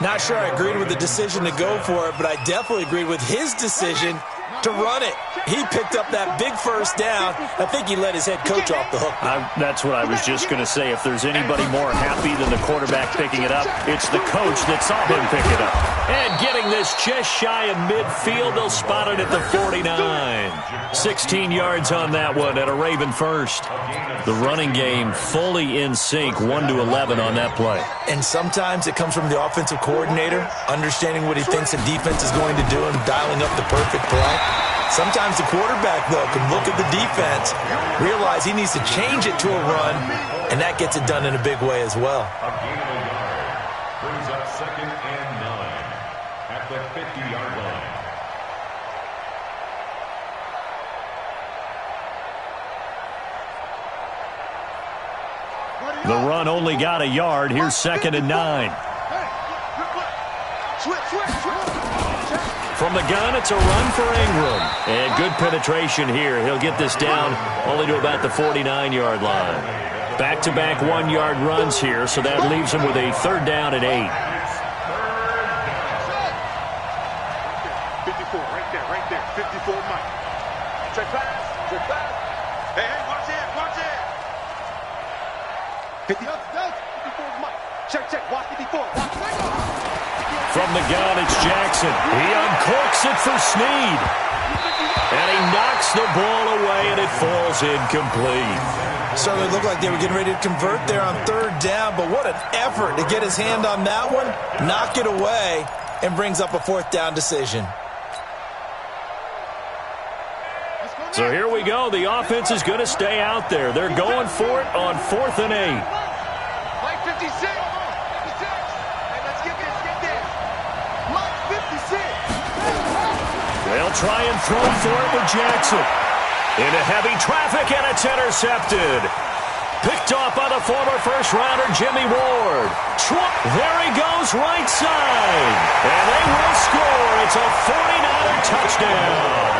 G: Not sure I agreed with the decision to go for it, but I definitely agreed with his decision to run it. He picked up that big first down. I think he let his head coach off the hook.
F: That's what I was just going to say. If there's anybody more happy than the quarterback picking it up, it's the coach that saw him pick it up. And getting this just shy of midfield, they'll spot it at the 49. 16 yards on that one at a Raven first. The running game fully in sync, 1-11 on that play.
G: And sometimes it comes from the offensive coordinator, understanding what he thinks the defense is going to do and dialing up the perfect play. Sometimes the quarterback, though, can look at the defense, realize he needs to change it to a run, and that gets it done in a big way as well.
H: A gain of a yard brings up 2nd and 9 at the 50-yard line.
F: The run only got a yard. Here's 2nd and 9. From the gun, it's a run for Ingram. And good penetration here. He'll get this down only to about the 49-yard line. Back-to-back 1-yard runs here, so that leaves him with a 3rd down and 8.
J: 54, right there, 54, Mike. Check pass. Hey, watch it. 54, Mike. Check, watch 54.
F: From the gun, it's Jackson. He uncorks it for Snead. And he knocks the ball away, and it falls incomplete.
G: Certainly looked like they were getting ready to convert there on 3rd down, but what an effort to get his hand on that one, knock it away, and brings up a 4th down decision.
F: So here we go. The offense is going to stay out there. They're going for it on 4th and 8.
J: Mike 56. Hey, let's get this. Mike 56.
F: They'll try and throw for it with Jackson. Into heavy traffic, and it's intercepted. Picked off by the former first-rounder Jimmy Ward. There he goes right side. And they will score. It's a 49er touchdown.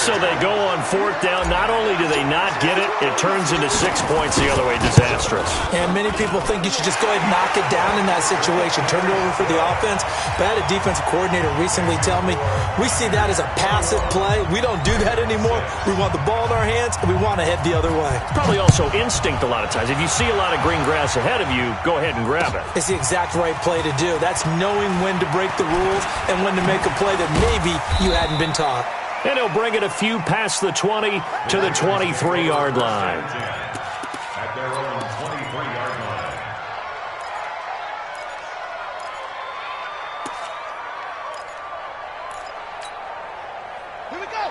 F: So they go on fourth down. Not only do they not get it, it turns into 6 points the other way. Disastrous.
G: And many people think you should just go ahead and knock it down in that situation. Turn it over for the offense. But I had a defensive coordinator recently tell me, we see that as a passive play. We don't do that anymore. We want the ball in our hands, and we want to head the other way.
F: It's probably also instinct a lot of times. If you see a lot of green grass ahead of you, go ahead and grab it.
G: It's the exact right play to do. That's knowing when to break the rules and when to make a play that maybe you hadn't been taught.
F: And he'll bring it a few past the 20 to the 23-yard line.
H: At their own 23-yard line.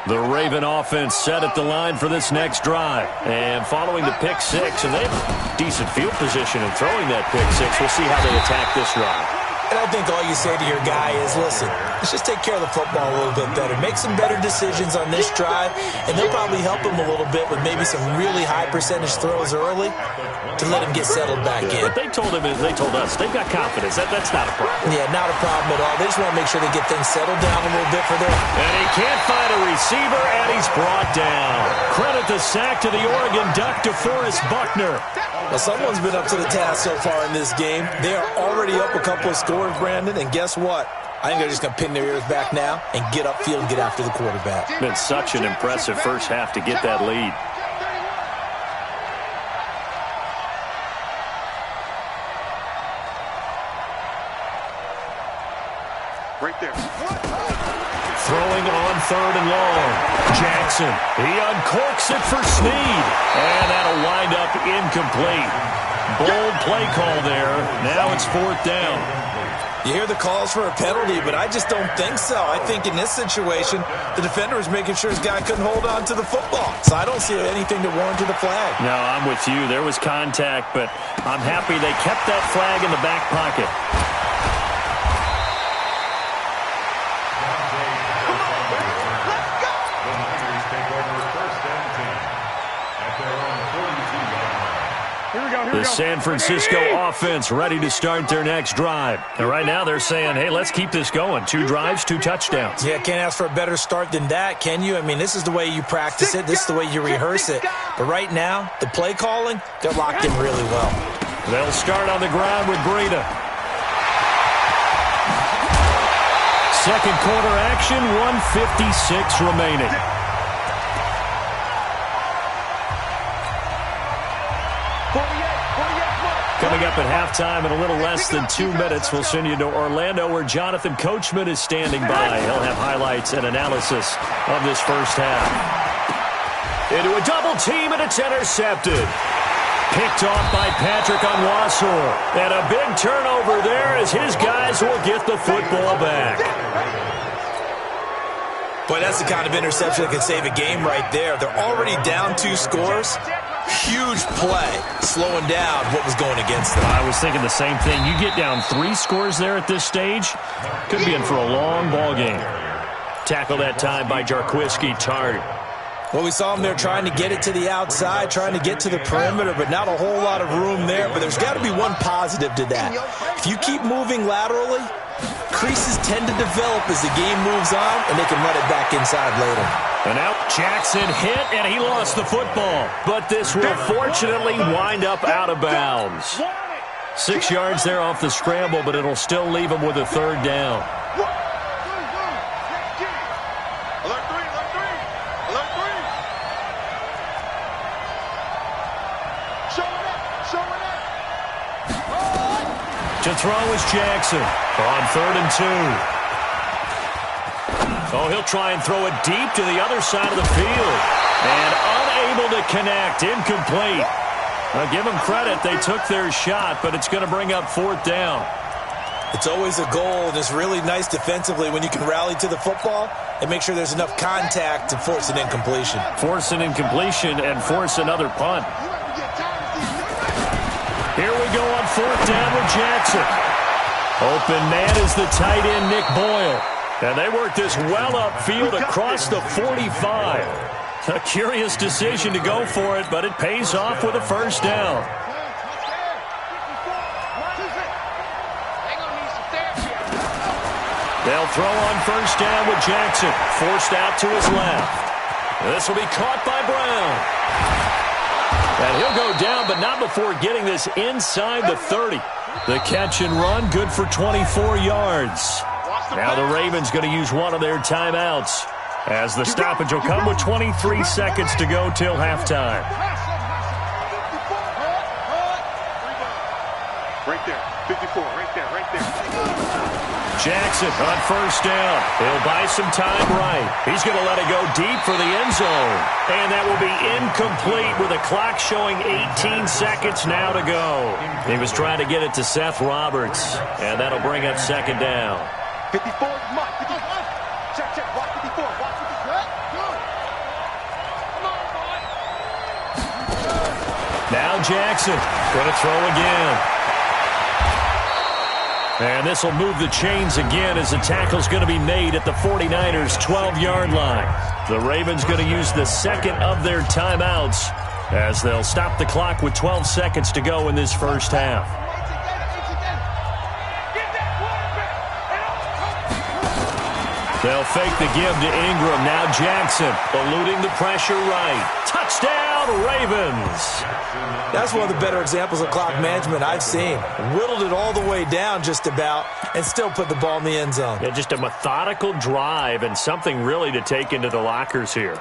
F: The Raven offense set at the line for this next drive. And following the pick six, and they have decent field position in throwing that pick six. We'll see how they attack this drive.
G: And I think all you say to your guy is, listen, let's just take care of the football a little bit better. Make some better decisions on this drive, and they'll probably help him a little bit with maybe some really high percentage throws early to let him get settled back in.
F: But they told him, they told us, they've got confidence. That's not a problem.
G: Yeah, not a problem at all. They just want to make sure they get things settled down a little bit for them.
F: And he can't find a receiver, and he's brought down. Credit the sack to the Oregon Duck, DeForest Buckner.
G: Well, someone's been up to the task so far in this game. They are already up a couple of scores, Brandon, and guess what? I think they're just going to pin their ears back now and get upfield and get after the quarterback.
F: It's been such an impressive first half to get that lead.
J: Right there.
F: Throwing on third and long. Jackson. He uncorks it for Snead. And that'll wind up incomplete. Bold play call there. Now it's fourth down.
G: You hear the calls for a penalty, but I just don't think so. I think in this situation, the defender was making sure his guy couldn't hold on to the football. So I don't see anything to warrant the flag.
F: No, I'm with you. There was contact, but I'm happy they kept that flag in the back pocket. The San Francisco offense ready to start their next drive. And right now they're saying, hey, let's keep this going. 2 drives, 2 touchdowns.
G: Yeah, can't ask for a better start than that, can you? I mean, this is the way you practice it. This is the way you rehearse it. But right now, the play calling, they're locked in really well.
F: They'll start on the ground with Breida. Second quarter action, 1:56 remaining. Coming up at halftime in a little less than 2 minutes, we'll send you to Orlando where Jonathan Coachman is standing by. He'll have highlights and analysis of this first half. Into a double team, and it's intercepted. Picked off by Patrick Onwuasor. And a big turnover there as his guys will get the football back.
G: Boy, that's the kind of interception that can save a game right there. They're already down 2 scores. Huge play, slowing down what was going against them.
F: I was thinking the same thing. You get down 3 scores there at this stage, could be in for a long ball game. Tackle that time by Jarquiski Tart.
G: Well, we saw him there trying to get it to the outside, trying to get to the perimeter, but not a whole lot of room there. But there's got to be one positive to that. If you keep moving laterally, creases tend to develop as the game moves on, and they can run it back inside later.
F: And now Jackson hit, and he lost the football. But this will fortunately wind up out of bounds. 6 yards there off the scramble, but it'll still leave him with a third down. To throw is Jackson on 3rd and 2. Oh, he'll try and throw it deep to the other side of the field. And unable to connect. Incomplete. Now, give them credit. They took their shot, but it's going to bring up 4th down.
G: It's always a goal, and it's really nice defensively when you can rally to the football and make sure there's enough contact to force an incompletion.
F: Force an incompletion and force another punt. Here we go on 4th down with Jackson. Open man is the tight end, Nick Boyle. And they work this well upfield across the 45. A curious decision to go for it, but it pays off with a first down. They'll throw on first down with Jackson, forced out to his left. This will be caught by Brown. And he'll go down, but not before getting this inside the 30. The catch and run, good for 24 yards. Now the Ravens going to use one of their timeouts, as the stoppage will come with 23 seconds to go till halftime.
J: Right there, 54, right there, right there.
F: Jackson on first down. He'll buy some time right. He's going to let it go deep for the end zone. And that will be incomplete with a clock showing 18 seconds now to go. He was trying to get it to Seth Roberts, and that'll bring up second down.
J: 54, Mike, 54. Check, watch 54, watch 54.
F: Now Jackson going to throw again. And this will move the chains again as the tackle's going to be made at the 49ers' 12-yard line. The Ravens going to use the second of their timeouts as they'll stop the clock with 12 seconds to go in this first half. They'll fake the give to Ingram. Now Jackson eluding the pressure right. Touchdown, Ravens.
G: That's one of the better examples of clock management I've seen. Whittled it all the way down just about and still put the ball in the end zone.
F: Yeah, just a methodical drive and something really to take into the lockers here.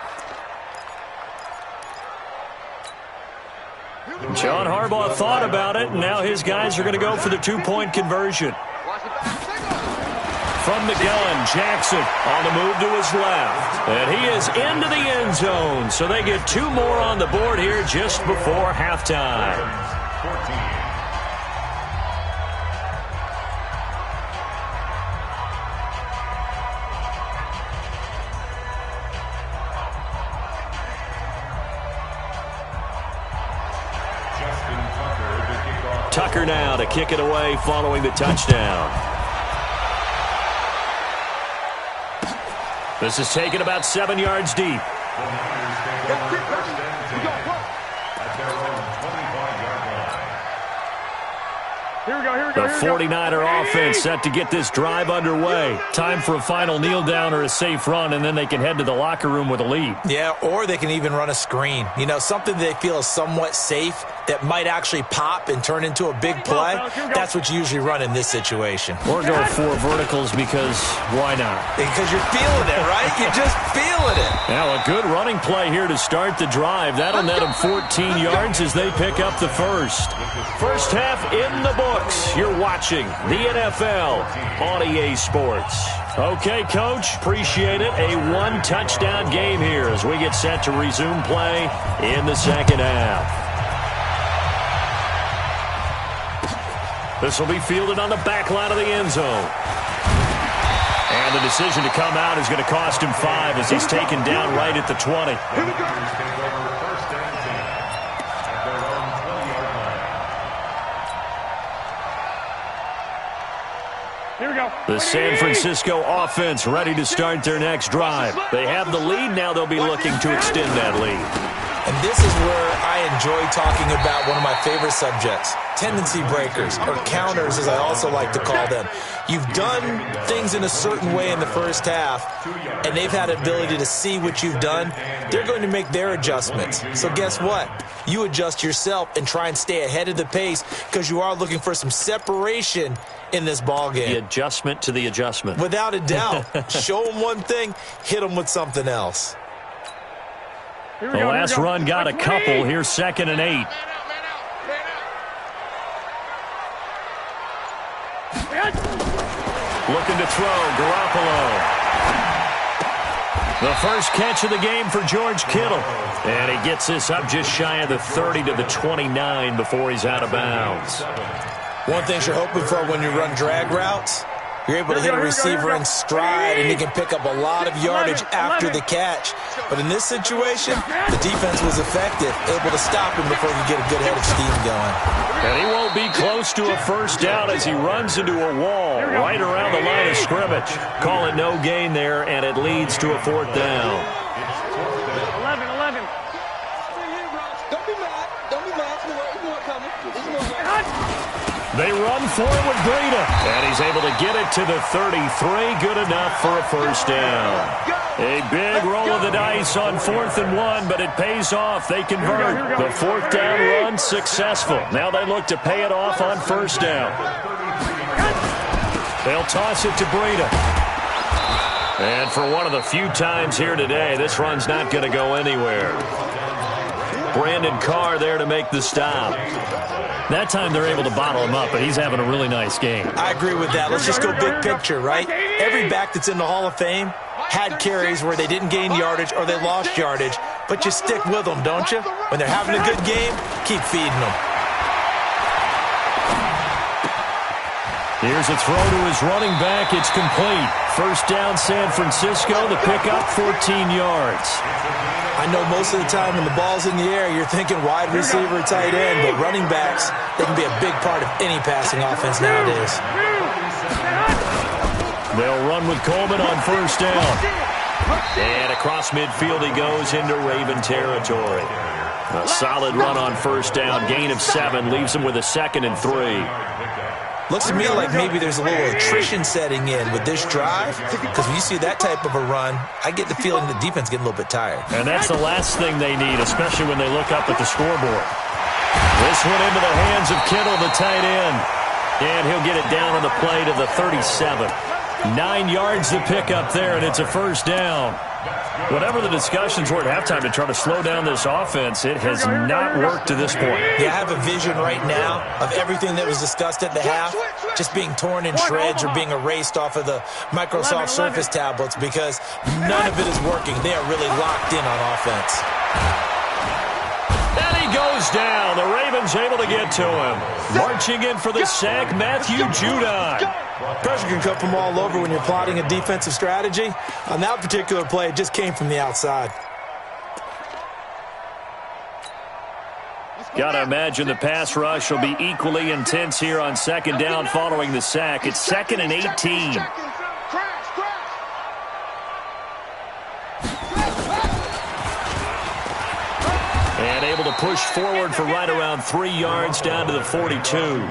F: John Harbaugh thought about it, and now his guys are going to go for the two-point conversion. From the gun, Jackson on the move to his left. And he is into the end zone. So they get two more on the board here just before halftime. Tucker now to kick it away following the touchdown. This is taken about 7 yards deep. The 49er offense set to get this drive underway. Time for a final kneel down or a safe run, and then they can head to the locker room with a lead.
G: Yeah, or they can even run a screen. You know, something they feel is somewhat safe that might actually pop and turn into a big play. That's what you usually run in this situation.
F: Or go four verticals because why not?
G: Because you're feeling it, right? You're just feeling it.
F: Now a good running play here to start the drive. That'll net them 14 yards as they pick up the first. First half in the books. You're watching the NFL on EA Sports. Okay, Coach, appreciate it. A one-touchdown game here as we get set to resume play in the second half. This will be fielded on the back line of the end zone. And the decision to come out is going to cost him 5 as he's taken down right at the 20. The San Francisco offense ready to start their next drive. They have the lead. Now they'll be looking to extend that lead.
G: And this is where I enjoy talking about one of my favorite subjects, tendency breakers, or counters as I also like to call them. You've done things in a certain way in the first half, and they've had ability to see what you've done. They're going to make their adjustments. So guess what? You adjust yourself and try and stay ahead of the pace because you are looking for some separation in this ball game.
F: The adjustment to the adjustment.
G: Without a doubt. Show them one thing, hit them with something else.
F: The last run got a couple. Here's 2nd and 8. Looking to throw, Garoppolo. The first catch of the game for George Kittle. And he gets this up just shy of the 30 to the 29 before he's out of bounds.
G: One thing you're hoping for when you run drag routes, you're able to hit a receiver in stride, and he can pick up a lot of yardage after the catch. But in this situation, the defense was effective, able to stop him before he could get a good head of steam going.
F: And he won't be close to a first down as he runs into a wall right around the line of scrimmage. Call it no gain there, and it leads to a 4th down.
B: 11.
F: They run for it with Breida. And he's able to get it to the 33. Good enough for a first down. A big roll of the dice on 4th and 1, but it pays off. They convert. The 4th down run successful. Now they look to pay it off on 1st down. They'll toss it to Breida. And for one of the few times here today, this run's not going to go anywhere. Brandon Carr there to make the stop. That time they're able to bottle him up, but he's having a really nice game.
G: I agree with that. Let's just go big picture, right? Every back that's in the Hall of Fame had carries where they didn't gain yardage or they lost yardage, but you stick with them, don't you? When they're having a good game, keep feeding them.
F: Here's a throw to his running back. It's complete. First down, San Francisco. The pickup, 14 yards.
G: I know most of the time when the ball's in the air, you're thinking wide receiver, tight end, but running backs, they can be a big part of any passing offense nowadays.
F: They'll run with Coleman on 1st down. And across midfield he goes into Raven territory. A solid run on 1st down. Gain of 7 leaves him with a 2nd and 3.
G: Looks to me like maybe there's a little attrition setting in with this drive, because when you see that type of a run, I get the feeling the defense getting a little bit tired.
F: And that's the last thing they need, especially when they look up at the scoreboard. This one into the hands of Kittle, the tight end. And he'll get it down on the play to the 37. 9 yards to pick up there, and it's a first down. Whatever the discussions were at halftime to try to slow down this offense, it has not worked to this point.
G: Yeah, I have a vision right now of everything that was discussed at the half just being torn in shreds or being erased off of the Microsoft Surface tablets because none of it is working. They are really locked in on offense.
F: And he goes down. The Ravens able to get to him. Marching in for the sack, Matthew Judon.
G: Pressure can come from all over when you're plotting a defensive strategy. On that particular play, it just came from the outside.
F: Got to imagine the pass rush will be equally intense here on 2nd down following the sack. It's 2nd and 18. And able to push forward for right around 3 yards down to the 42.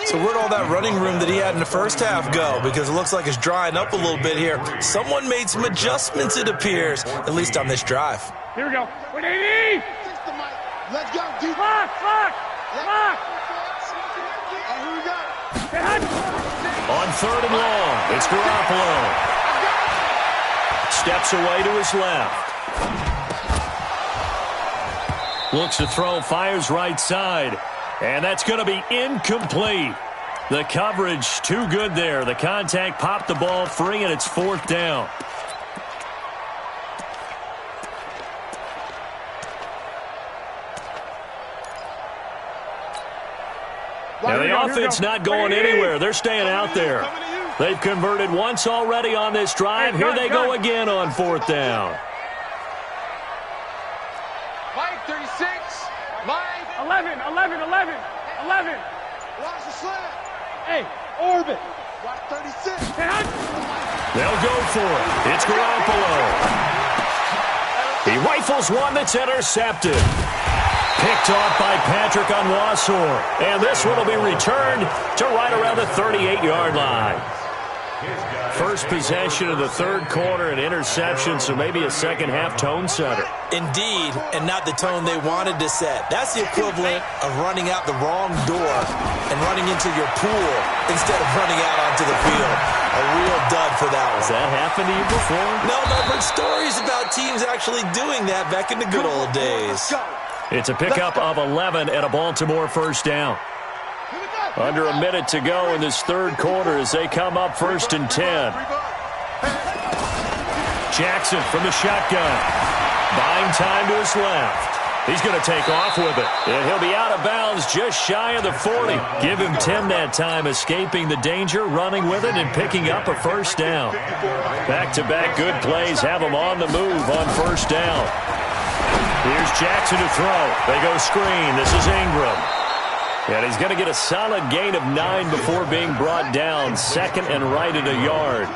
G: So where'd all that running room that he had in the first half go? Because it looks like it's drying up a little bit here. Someone made some adjustments, it appears, at least on this drive.
K: Here we go. Let's go. Lock. Here we go.
F: On 3rd and long, it's Garoppolo. Steps away to his left. Looks to throw, fires right side. And that's going to be incomplete. The coverage too good there. The contact popped the ball free, and it's 4th down. Now the offense not going anywhere. They're staying out there. They've converted once already on this drive. Here they go again on 4th down.
K: Mike, 36. Mike. 11. Watch the slant. Hey, orbit. Watch 36.
F: They'll go for it. It's Garoppolo. He rifles one that's intercepted. Picked off by Patrick Onwuasor. And this one will be returned to right around the 38-yard line. First possession of the 3rd quarter, an interception, so maybe a second-half tone setter.
G: Indeed, and not the tone they wanted to set. That's the equivalent of running out the wrong door and running into your pool instead of running out onto the field. A real dud for that one.
F: Has that happened to you before?
G: No, I've heard stories about teams actually doing that back in the good old days.
F: It's a pickup of 11 and a Baltimore first down. Under a minute to go in this 3rd quarter as they come up 1st and 10. Jackson from the shotgun. Buying time to his left. He's going to take off with it. And he'll be out of bounds just shy of the 40. Give him 10 that time, escaping the danger, running with it, and picking up a first down. Back-to-back good plays have him on the move on 1st down. Here's Jackson to throw. They go screen. This is Ingram. And he's going to get a solid gain of 9 before being brought down. 2nd and right at a yard.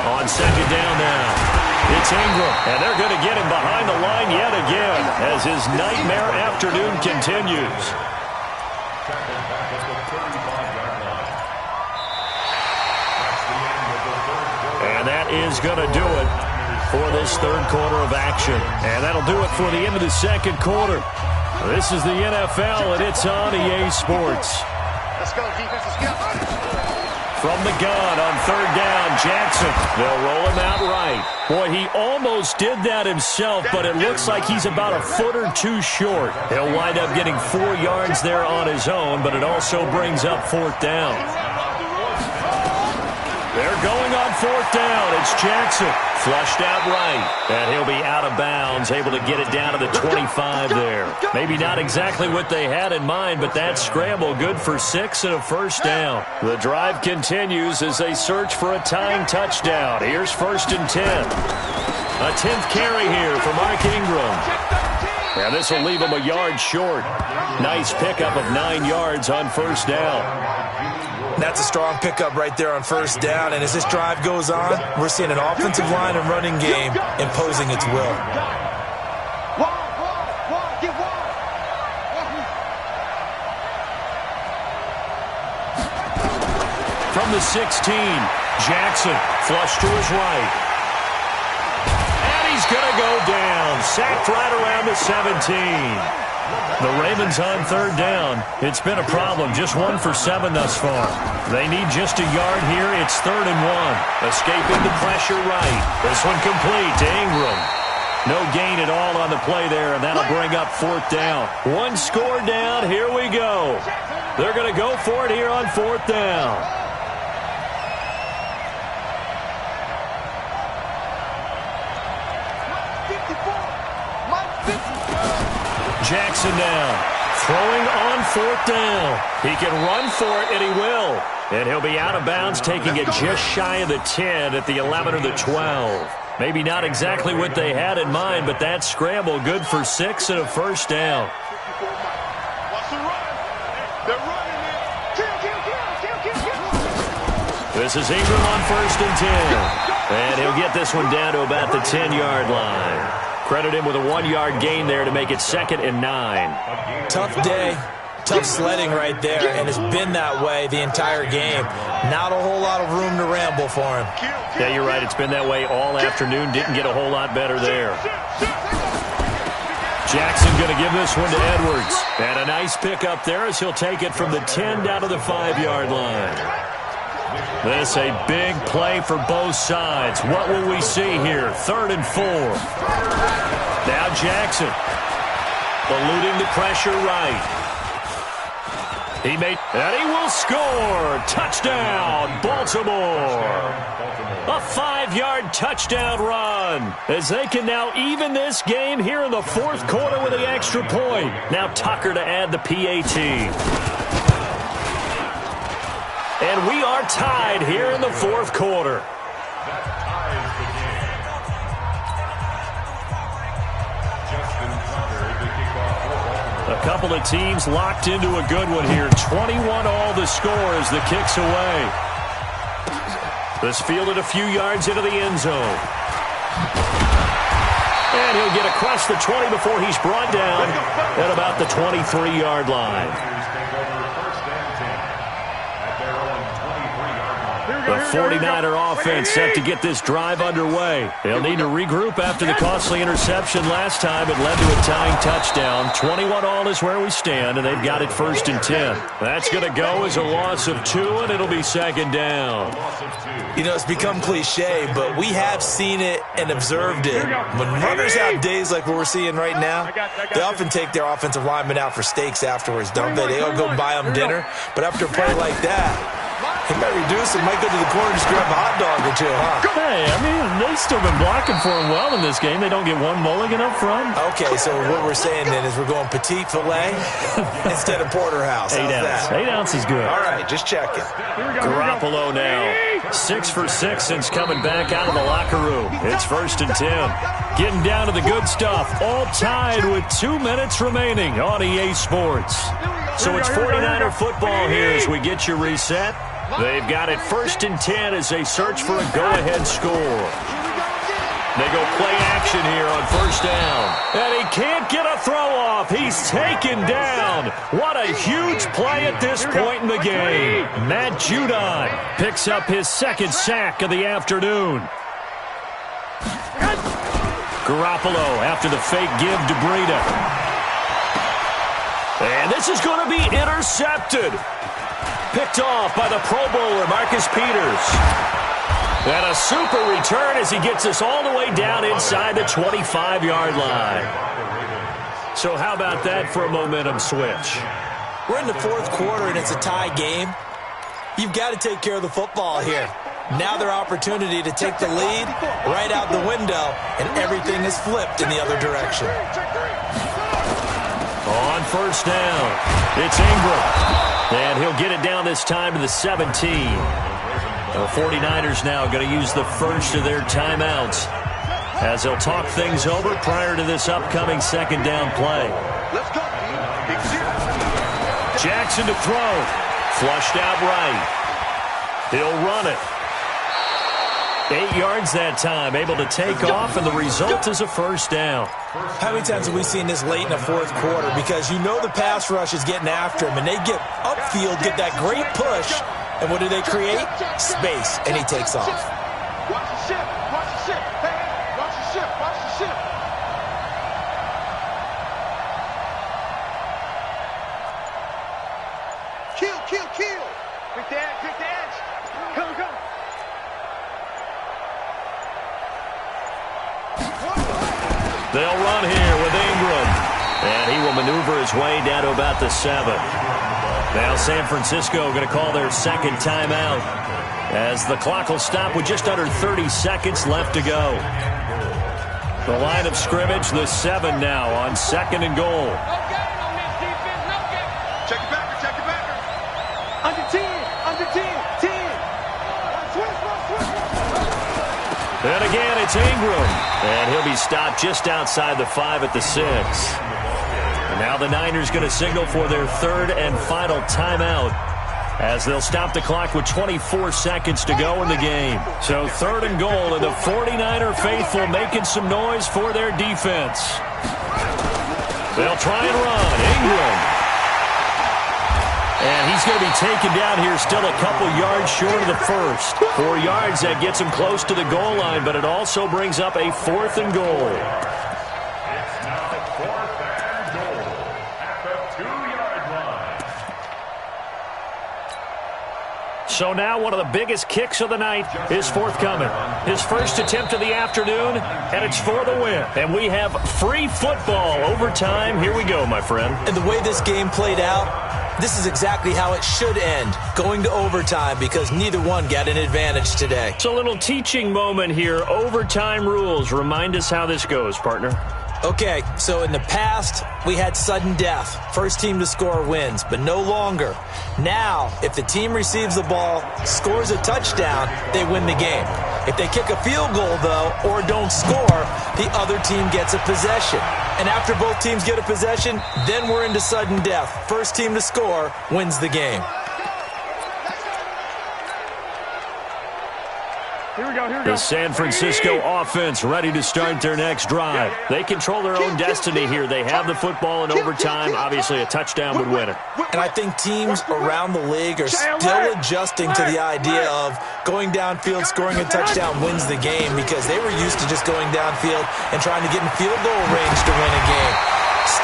F: On 2nd down now. It's Ingram, and they're going to get him behind the line yet again as his nightmare afternoon continues. And that is going to do it for this third quarter of action. And that'll do it for the end of the second quarter. This is the NFL, and it's on EA Sports.
J: Let's go, defense. Let's go.
F: From the gun on third down, Jackson. They'll roll him out right. Boy, he almost did that himself, but it looks like he's about a foot or two short. He'll wind up getting 4 yards there on his own, but it also brings up fourth down. They're going on fourth down. It's Jackson. Flushed out right. And he'll be out of bounds, able to get it down to the 25 there. Maybe not exactly what they had in mind, but that scramble good for 6 and a first down. The drive continues as they search for a tying touchdown. Here's 1st and 10. A 10th carry here for Mark Ingram. And this will leave him a yard short. Nice pickup of 9 yards on first down.
G: That's a strong pickup right there on first down. And as this drive goes on, we're seeing an offensive line and running game imposing its will.
F: From the 16, Jackson flush to his right. And he's going to go down. Sacked right around the 17. The Ravens on third down. It's been a problem. Just 1 for 7 thus far. They need just a yard here. It's 3rd and 1. Escaping the pressure right. This one complete to Ingram. No gain at all on the play there, and that'll bring up 4th down. 1 score down. Here we go. They're going to go for it here on 4th down. Jackson down. Throwing on 4th down. He can run for it, and he will. And he'll be out of bounds, taking it just shy of the 10 at the 11 or the 12. Maybe not exactly what they had in mind, but that scramble good for 6 and a first down. This is Ingram on 1st and 10. And he'll get this one down to about the 10-yard line. Credit him with a 1-yard gain there to make it 2nd and 9.
G: Tough day, tough sledding right there, and it's been that way the entire game. Not a whole lot of room to ramble for him.
F: Yeah, you're right. It's been that way all afternoon. Didn't get a whole lot better there. Jackson going to give this one to Edwards. And a nice pick up there as he'll take it from the 10 down to the 5-yard line. This a big play for both sides. What will we see here? 3rd and 4. Now Jackson eluding the pressure right. And he will score. Touchdown, Baltimore. A 5-yard touchdown run as they can now even this game here in the 4th quarter with the extra point. Now Tucker to add the PAT. And we are tied here in the 4th quarter. A couple of teams locked into a good one here. 21-all the score as the kick's away. This fielded a few yards into the end zone. And he'll get across the 20 before he's brought down at about the 23-yard line. The 49er offense set to get this drive underway. They'll need to regroup after the costly interception last time. It led to a tying touchdown. 21-all is where we stand, and they've got it 1st and 10. That's going to go as a loss of 2, and it'll be 2nd down.
G: You know, it's become cliche, but we have seen it and observed it. When runners have days like what we're seeing right now, they often take their offensive linemen out for steaks afterwards, don't they? They all go buy them dinner. But after a play like that, he might reduce it, might go to the corner and just grab a hot dog or 2, huh?
F: Hey, I mean, they've still been blocking for him well in this game. They don't get one mulligan up front.
G: Okay, so what we're saying then is we're going petite filet instead of porterhouse. How's that?
F: 8 ounces good.
G: All right, just checking.
F: Garoppolo now. 6 for 6 since coming back out of the locker room. It's 1st and 10. Getting down to the good stuff. All tied with 2 minutes remaining on EA Sports. So it's 49er football here as we get you reset. They've got it 1st and 10 as they search for a go-ahead score. They go play action here on first down. And he can't get a throw off. He's taken down. What a huge play at this point in the game. Matt Judon picks up his second sack of the afternoon. Garoppolo after the fake give to Breida. And this is going to be intercepted. Picked off by the Pro Bowler, Marcus Peters. And a super return as he gets us all the way down inside the 25-yard line. So how about that for a momentum switch?
G: We're in the fourth quarter, and it's a tie game. You've got to take care of the football here. Now their opportunity to take the lead right out the window, and everything is flipped in the other direction.
F: On first down, it's Ingram. And he'll get it down this time to the 17. The 49ers now going to use the first of their timeouts as they'll talk things over prior to this upcoming second down play.
J: Let's go.
F: Jackson to throw. Flushed out right. He'll run it. 8 yards that time, able to take off, and the result is a first down.
G: How many times have we seen this late in the fourth quarter? Because you know the pass rush is getting after him, and they get upfield, get that great push, and what do they create? Space, and he takes off.
J: Watch the ship. Watch the ship. Hey, watch the ship. Watch the ship. Kill, kill, kill. Quick dance, quick dance. Come, come.
F: They'll run here with Ingram. And he will maneuver his way down to about the 7. Now San Francisco going to call their second timeout as the clock will stop with just under 30 seconds left to go. The line of scrimmage, the 7 now on second and goal.
J: Check it back, check it back.
K: Under 10, under 10, 10.
F: And again, it's Ingram. And he'll be stopped just outside the 5 at the 6. And now the Niners going to signal for their third and final timeout as they'll stop the clock with 24 seconds to go in the game. So third and goal, and the 49er faithful making some noise for their defense. They'll try and run. Ingram. And he's going to be taken down here still a couple yards short of the first. 4 yards, that gets him close to the goal line, but it also brings up a fourth and goal.
H: It's now 4th and goal at the 2-yard line.
F: So now one of the biggest kicks of the night is forthcoming. His first attempt of the afternoon, and it's for the win. And we have free football overtime. Here we go, my friend.
G: And the way this game played out, this is exactly how it should end, going to overtime, because neither one got an advantage today.
F: It's a little teaching moment here. Overtime rules. Remind us how this goes, partner.
G: Okay, so in the past, we had sudden death. First team to score wins, but no longer. Now, if the team receives the ball, scores a touchdown, they win the game. If they kick a field goal, though, or don't score, the other team gets a possession. And after both teams get a possession, then we're into sudden death. First team to score wins the game.
K: Here we go, here we go.
F: The San Francisco offense ready to start their next drive. They control their own destiny here. They have the football in overtime. Obviously, a touchdown would win it.
G: And I think teams around the league are still adjusting to the idea of going downfield, scoring a touchdown wins the game, because they were used to just going downfield and trying to get in field goal range to win a game.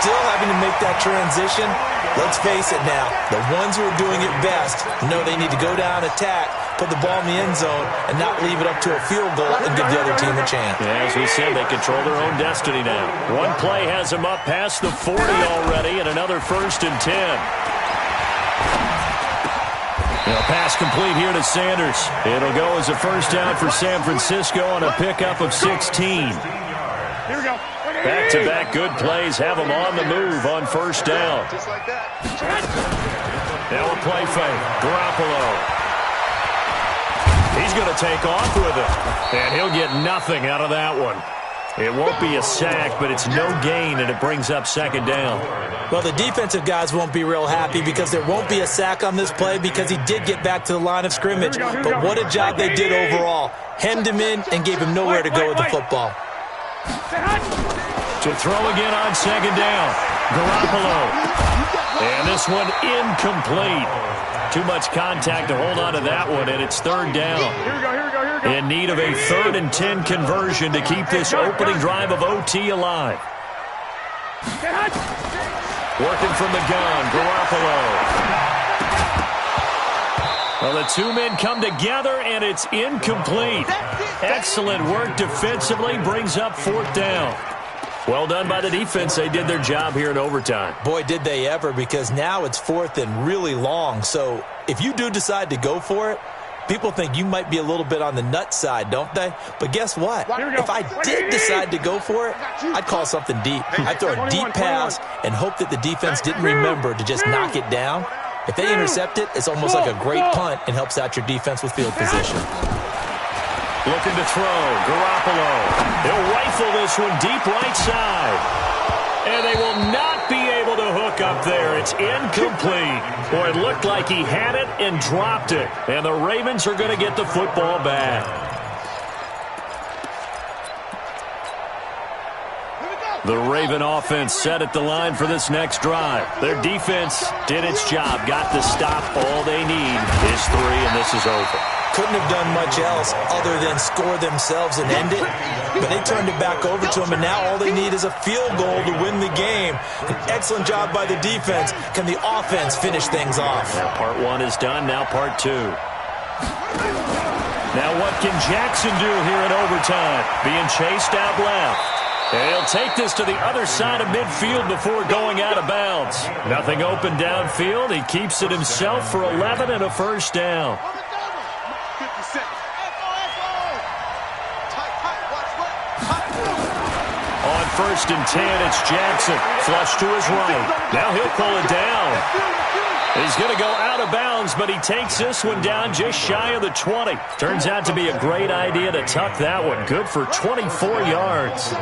G: Still having to make that transition. Let's face it now, the ones who are doing it best know they need to go down, attack, put the ball in the end zone, and not leave it up to a field goal and give the other team a chance.
F: Yeah, as we said, they control their own destiny now. One play has them up past the 40 already, and another 1st and 10. Now, pass complete here to Sanders. It'll go as a first down for San Francisco on a pickup of 16.
K: Here we go.
F: Back-to-back good plays have them on the move on first down.
J: Just like that.
F: Now a play fake. Garoppolo. He's going to take off with it. And he'll get nothing out of that one. It won't be a sack, but it's no gain, and it brings up second down.
G: Well, the defensive guys won't be real happy because there won't be a sack on this play because he did get back to the line of scrimmage. But what a job they did overall. Hemmed him in and gave him nowhere to go with the football.
F: To throw again on second down. Garoppolo. And this one incomplete. Too much contact to hold on to that one, and it's third down.
K: Here we go.
F: In need of a 3rd and 10 conversion to keep this opening drive of OT alive. Working from the gun, Garoppolo. Well, the two men come together, and it's incomplete. Excellent work defensively, brings up 4th down. Well done by the defense. They did their job here in overtime.
G: Boy, did they ever, because now it's 4th and really long. So if you do decide to go for it, people think you might be a little bit on the nut side, don't they? But guess what? If I did decide to go for it, I'd call something deep. I'd throw a deep pass and hope that the defense didn't remember to just knock it down. If they intercept it, it's almost like a great punt and helps out your defense with field position.
F: Looking to throw. Garoppolo. He'll rifle this one deep right side. And they will not be able to hook up there. It's incomplete. Boy, it looked like he had it and dropped it. And the Ravens are going to get the football back. The Raven offense set at the line for this next drive. Their defense did its job. Got the stop. All they need is 3, and this is over.
G: Couldn't have done much else other than score themselves and end it. But they turned it back over to them, and now all they need is a field goal to win the game. An excellent job by the defense. Can the offense finish things off?
F: Now part 1 is done. Now part 2. Now what can Jackson do here in overtime? Being chased out left. And he'll take this to the other side of midfield before going out of bounds. Nothing open downfield. He keeps it himself for 11 and a 1st down. On 1st and 10, it's Jackson. Flush to his right. Now he'll pull it down. He's going to go out of bounds, but he takes this one down just shy of the 20. Turns out to be a great idea to tuck that one. Good for 24 yards.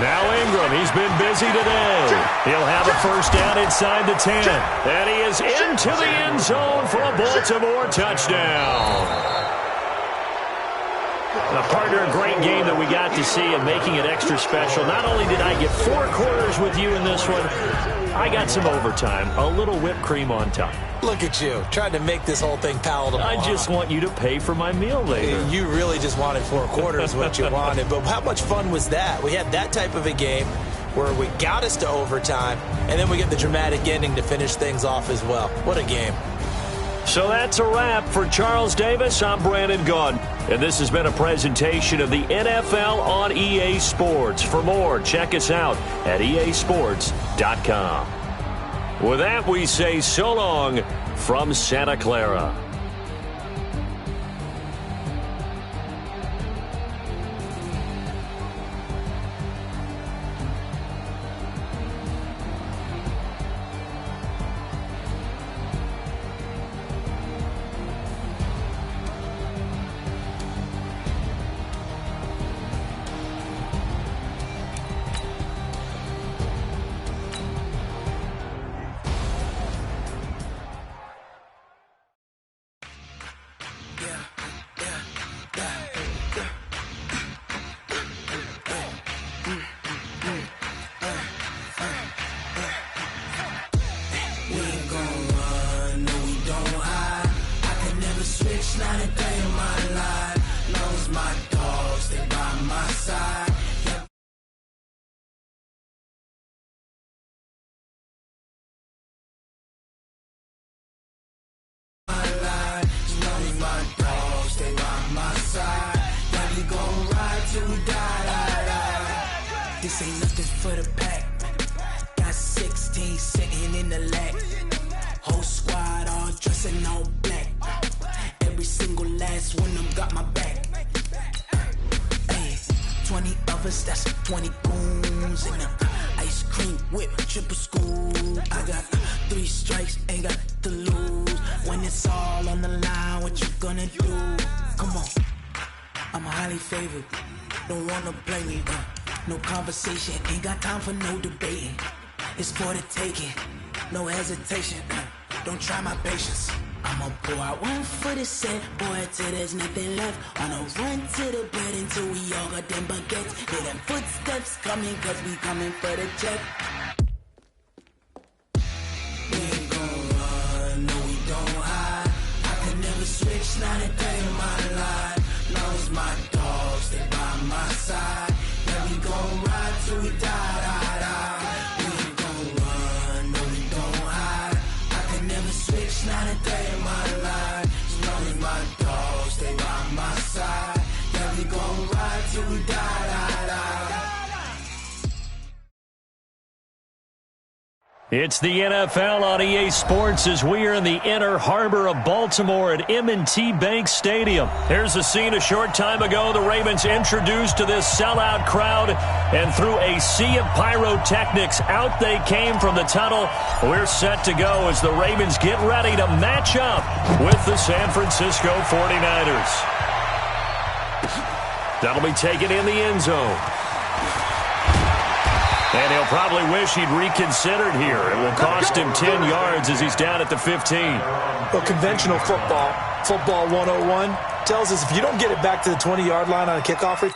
F: Now Ingram, he's been busy today. He'll have a 1st down inside the 10. And he is into the end zone for a Baltimore touchdown. Now, partner, a great game that we got to see and making it extra special. Not only did I get 4 quarters with you in this one, I got some overtime, a little whipped cream on top.
G: Look at you, trying to make this whole thing palatable.
F: I just want you to pay for my meal later.
G: You really just wanted 4 quarters, what you wanted. But how much fun was that? We had that type of a game where we got us to overtime, and then we get the dramatic ending to finish things off as well. What a game.
F: So that's a wrap. For Charles Davis, I'm Brandon Gaudin. And this has been a presentation of the NFL on EA Sports. For more, check us out at easports.com. With that, we say so long from Santa Clara.
L: This ain't nothing for the pack. Got 16 sitting in the lap. Whole squad all dressing all black. Every single last one of them got my back. Hey, 20 of us, that's 20 goons in them. Ice cream whip, triple scoop. I got 3 strikes, ain't got to lose. When it's all on the line, what you gonna do? Come on, I'm highly favored. Don't wanna play me, no conversation, ain't got time for no debating. It's for the taking, no hesitation. Don't try my patience. I'ma pour out one for the set, boy, till there's nothing left. On a run to the bed until we all got them baguettes. Hear them footsteps coming, cause we coming for the check. We ain't gon' run, no we don't hide. I can never switch, not a day in my life. Long as my dogs stay by my side. Yeah, we gon' ride till we die, die, die. We ain't gon' run, no we don't hide. I can never switch, not a day in my life. As long as my dogs stay by my side. Yeah, we gon' ride till we die, die, die.
F: It's the NFL on EA Sports as we are in the inner harbor of Baltimore at M&T Bank Stadium. Here's the scene a short time ago. The Ravens introduced to this sellout crowd, and through a sea of pyrotechnics, out they came from the tunnel. We're set to go as the Ravens get ready to match up with the San Francisco 49ers. That'll be taken in the end zone. And he'll probably wish he'd reconsidered here. It will cost him 10 yards as he's down at the 15.
G: Well, conventional football 101, tells us if you don't get it back to the 20-yard line on a kickoff,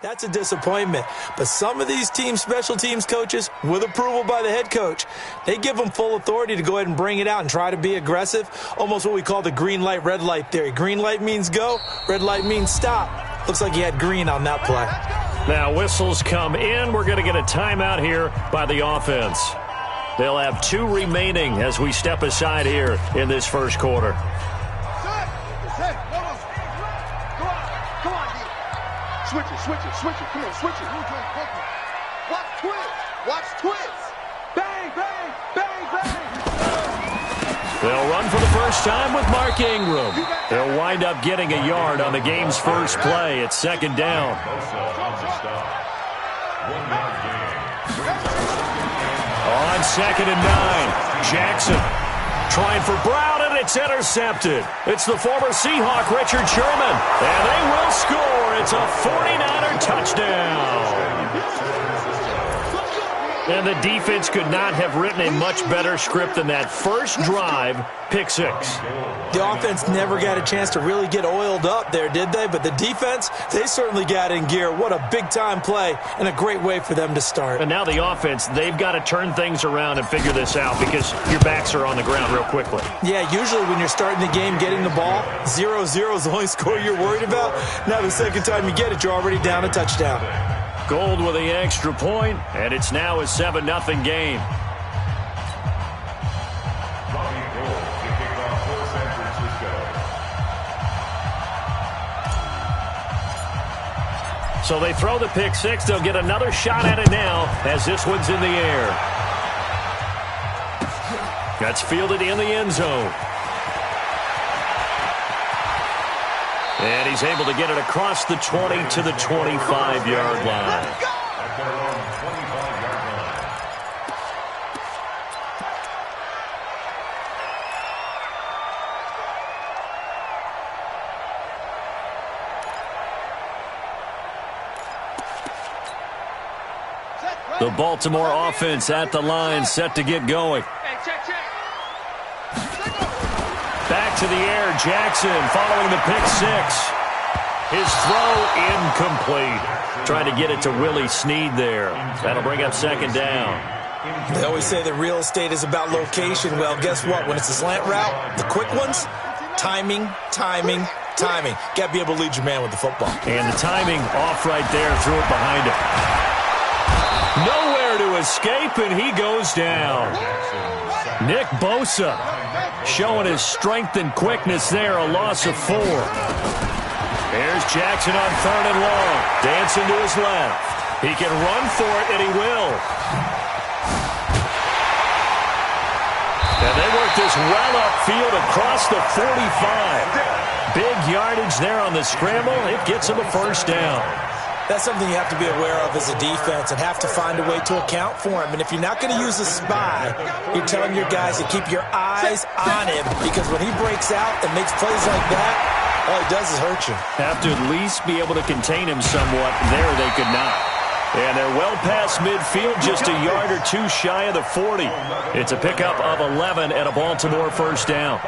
G: that's a disappointment. But some of these special teams coaches, with approval by the head coach, they give them full authority to go ahead and bring it out and try to be aggressive. Almost what we call the green light, red light theory. Green light means go, red light means stop. Looks like he had green on that play.
F: Now whistles come in. We're going to get a timeout here by the offense. They'll have 2 remaining as we step aside here in this first quarter.
J: Switch it. Come on, switch it. Watch twins. Bang, bang, bang, bang.
F: They'll run for the first time with Mark Ingram. They'll wind up getting a yard on the game's first play. It's second down. On second and 9, Jackson trying for Brown, and it's intercepted. It's the former Seahawk, Richard Sherman, and they will score. It's a 49er touchdown. And the defense could not have written a much better script than that first drive, pick 6.
G: The offense never got a chance to really get oiled up there, did they? But the defense, they certainly got in gear. What a big-time play and a great way for them to start.
F: And now the offense, they've got to turn things around and figure this out because your backs are on the ground real quickly.
G: Yeah, usually when you're starting the game getting the ball, 0-0 is the only score you're worried about. Now the second time you get it, you're already down a touchdown.
F: Gold with the extra point, and it's now a 7-0 game. So they throw the pick 6. They'll get another shot at it now as this one's in the air. That's fielded in the end zone. And he's able to get it across the 20 to the 25-yard line. The Baltimore offense at the line, set to get going. Back to the air. Jackson following the pick six. His throw incomplete. Trying to get it to Willie Snead there. That'll bring up second down.
G: They always say that real estate is about location. Well, guess what? When it's a slant route, the quick ones, timing. Got to be able to lead your man with the football.
F: And the timing off right there. Threw it behind him. Nowhere to escape, and he goes down. Nick Bosa showing his strength and quickness there. A loss of 4. There's Jackson on 3rd and long. Dancing to his left. He can run for it, and he will. And they work this well upfield across the 45. Big yardage there on the scramble. It gets him a first down.
G: That's something you have to be aware of as a defense and have to find a way to account for him. And if you're not going to use a spy, you're telling your guys to keep your eyes on him, because when he breaks out and makes plays like that, all he does is hurt you.
F: Have to at least be able to contain him somewhat. There they could not. And they're well past midfield, just a yard or two shy of the 40. It's a pickup of 11 and a Baltimore first down.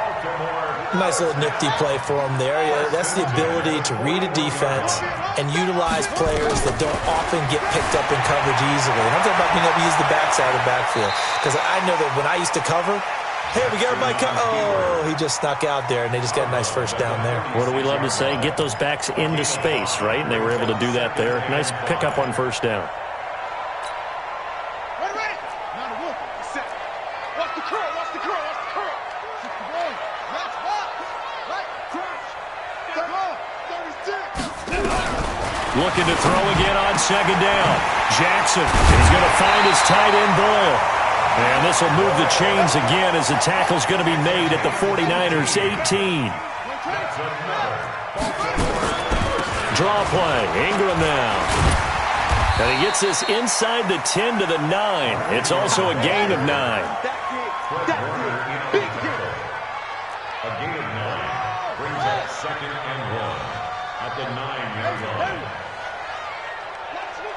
G: Nice little nifty play for him there. Yeah, that's the ability to read a defense and utilize players that don't often get picked up in coverage easily. And I'm talking about being able to use the backside of the backfield. Because I know that when I used to cover, hey, we got everybody oh, he just snuck out there, and they just got a nice first down there.
F: What do we love to say? Get those backs into space, right? And they were able to do that there. Nice pickup on first down. Looking to throw again on second down. Jackson is going to find his tight end Boyle. And this will move the chains again as the tackle's going to be made at the 49ers 18. Draw play. Ingram now. And he gets this inside the 10 to the 9. It's also a gain of 9.
H: A gain of 9 brings up 2nd and 1 at the 9-yard line.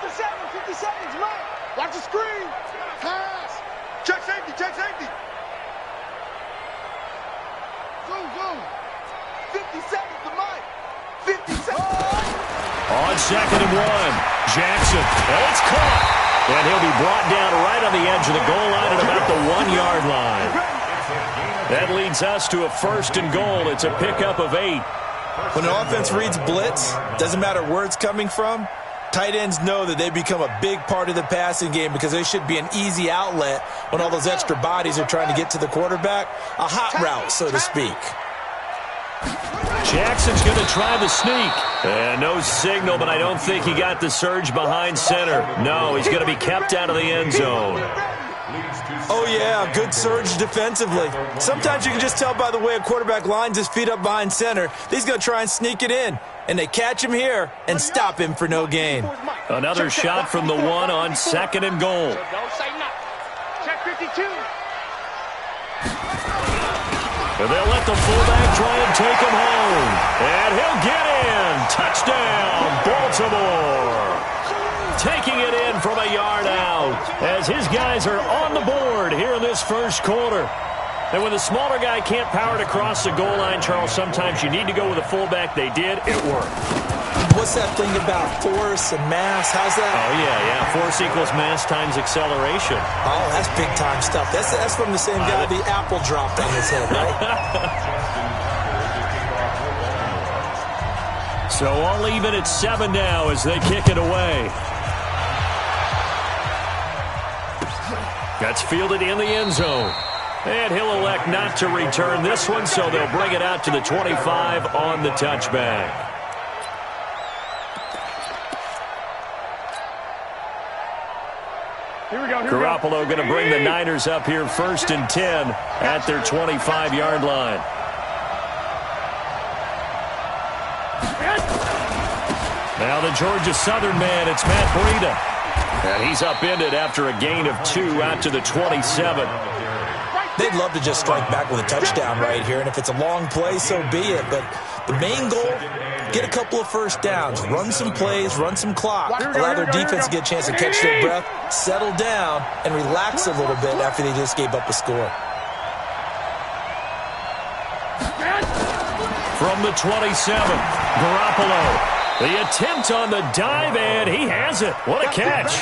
K: 50 seconds, Mike. Watch the screen. Pass. Check safety. Zoom. 50 seconds to Mike. 50 seconds.
F: On 2nd and 1, Jackson. And it's caught. And he'll be brought down right on the edge of the goal line at about the 1-yard line. That leads us to a 1st and goal. It's a pickup of 8.
G: When an offense reads blitz, doesn't matter where it's coming from, tight ends know that they become a big part of the passing game because they should be an easy outlet when all those extra bodies are trying to get to the quarterback. A hot route, so to speak.
F: Jackson's going to try the sneak. And no signal, but I don't think he got the surge behind center. No, he's going to be kept out of the end zone.
G: Oh, yeah, good surge defensively. Sometimes you can just tell by the way a quarterback lines his feet up behind center. He's going to try and sneak it in. And they catch him here and stop him for no gain.
F: Another shot from the 1 on 2nd and goal.
K: Check 52.
F: And they'll let the fullback try and take him home. And he'll get in. Touchdown, Baltimore. Taking it in from a yard out as his guys are on the board here in this first quarter. And when the smaller guy can't power it across the goal line, Charles, sometimes you need to go with a fullback. They did. It worked.
G: What's that thing about force and mass? How's that?
F: Oh, yeah. Force equals mass times acceleration.
G: Oh, that's big-time stuff. That's from the same guy the apple dropped on his head, right?
F: So all even at 7 now as they kick it away. That's fielded in the end zone. And he'll elect not to return this one, so they'll bring it out to the 25 on the touchback.
K: Here we go.
F: Garoppolo going to bring the Niners up here 1st and 10 at their 25-yard line. Now the Georgia Southern man, it's Matt Breida. And he's upended after a gain of 2 out to the 27.
G: They'd love to just strike back with a touchdown right here, and if it's a long play, so be it. But the main goal, get a couple of first downs, run some plays, run some clock, allow their defense to get a chance to catch their breath, settle down, and relax a little bit after they just gave up a score.
F: from the 27. Garoppolo. The attempt on the dive, and he has it. What a catch.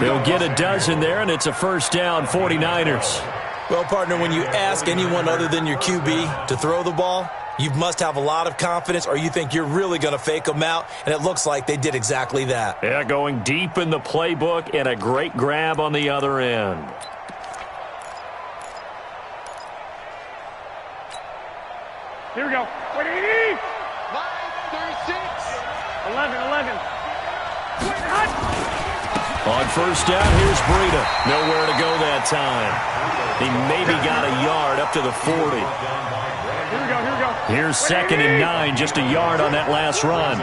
F: He'll get a dozen there, and it's a first down, 49ers.
G: Well, partner, when you ask anyone other than your QB to throw the ball, you must have a lot of confidence, or you think you're really going to fake them out, and it looks like they did exactly that.
F: Yeah, going deep in the playbook, and a great grab on the other end.
K: Here we go. 180. 36. 11.
F: On first down, here's Breida. Nowhere to go that time. He maybe got a yard up to the 40.
K: Here we go.
F: Here's 2nd and 9, just a yard on that last run.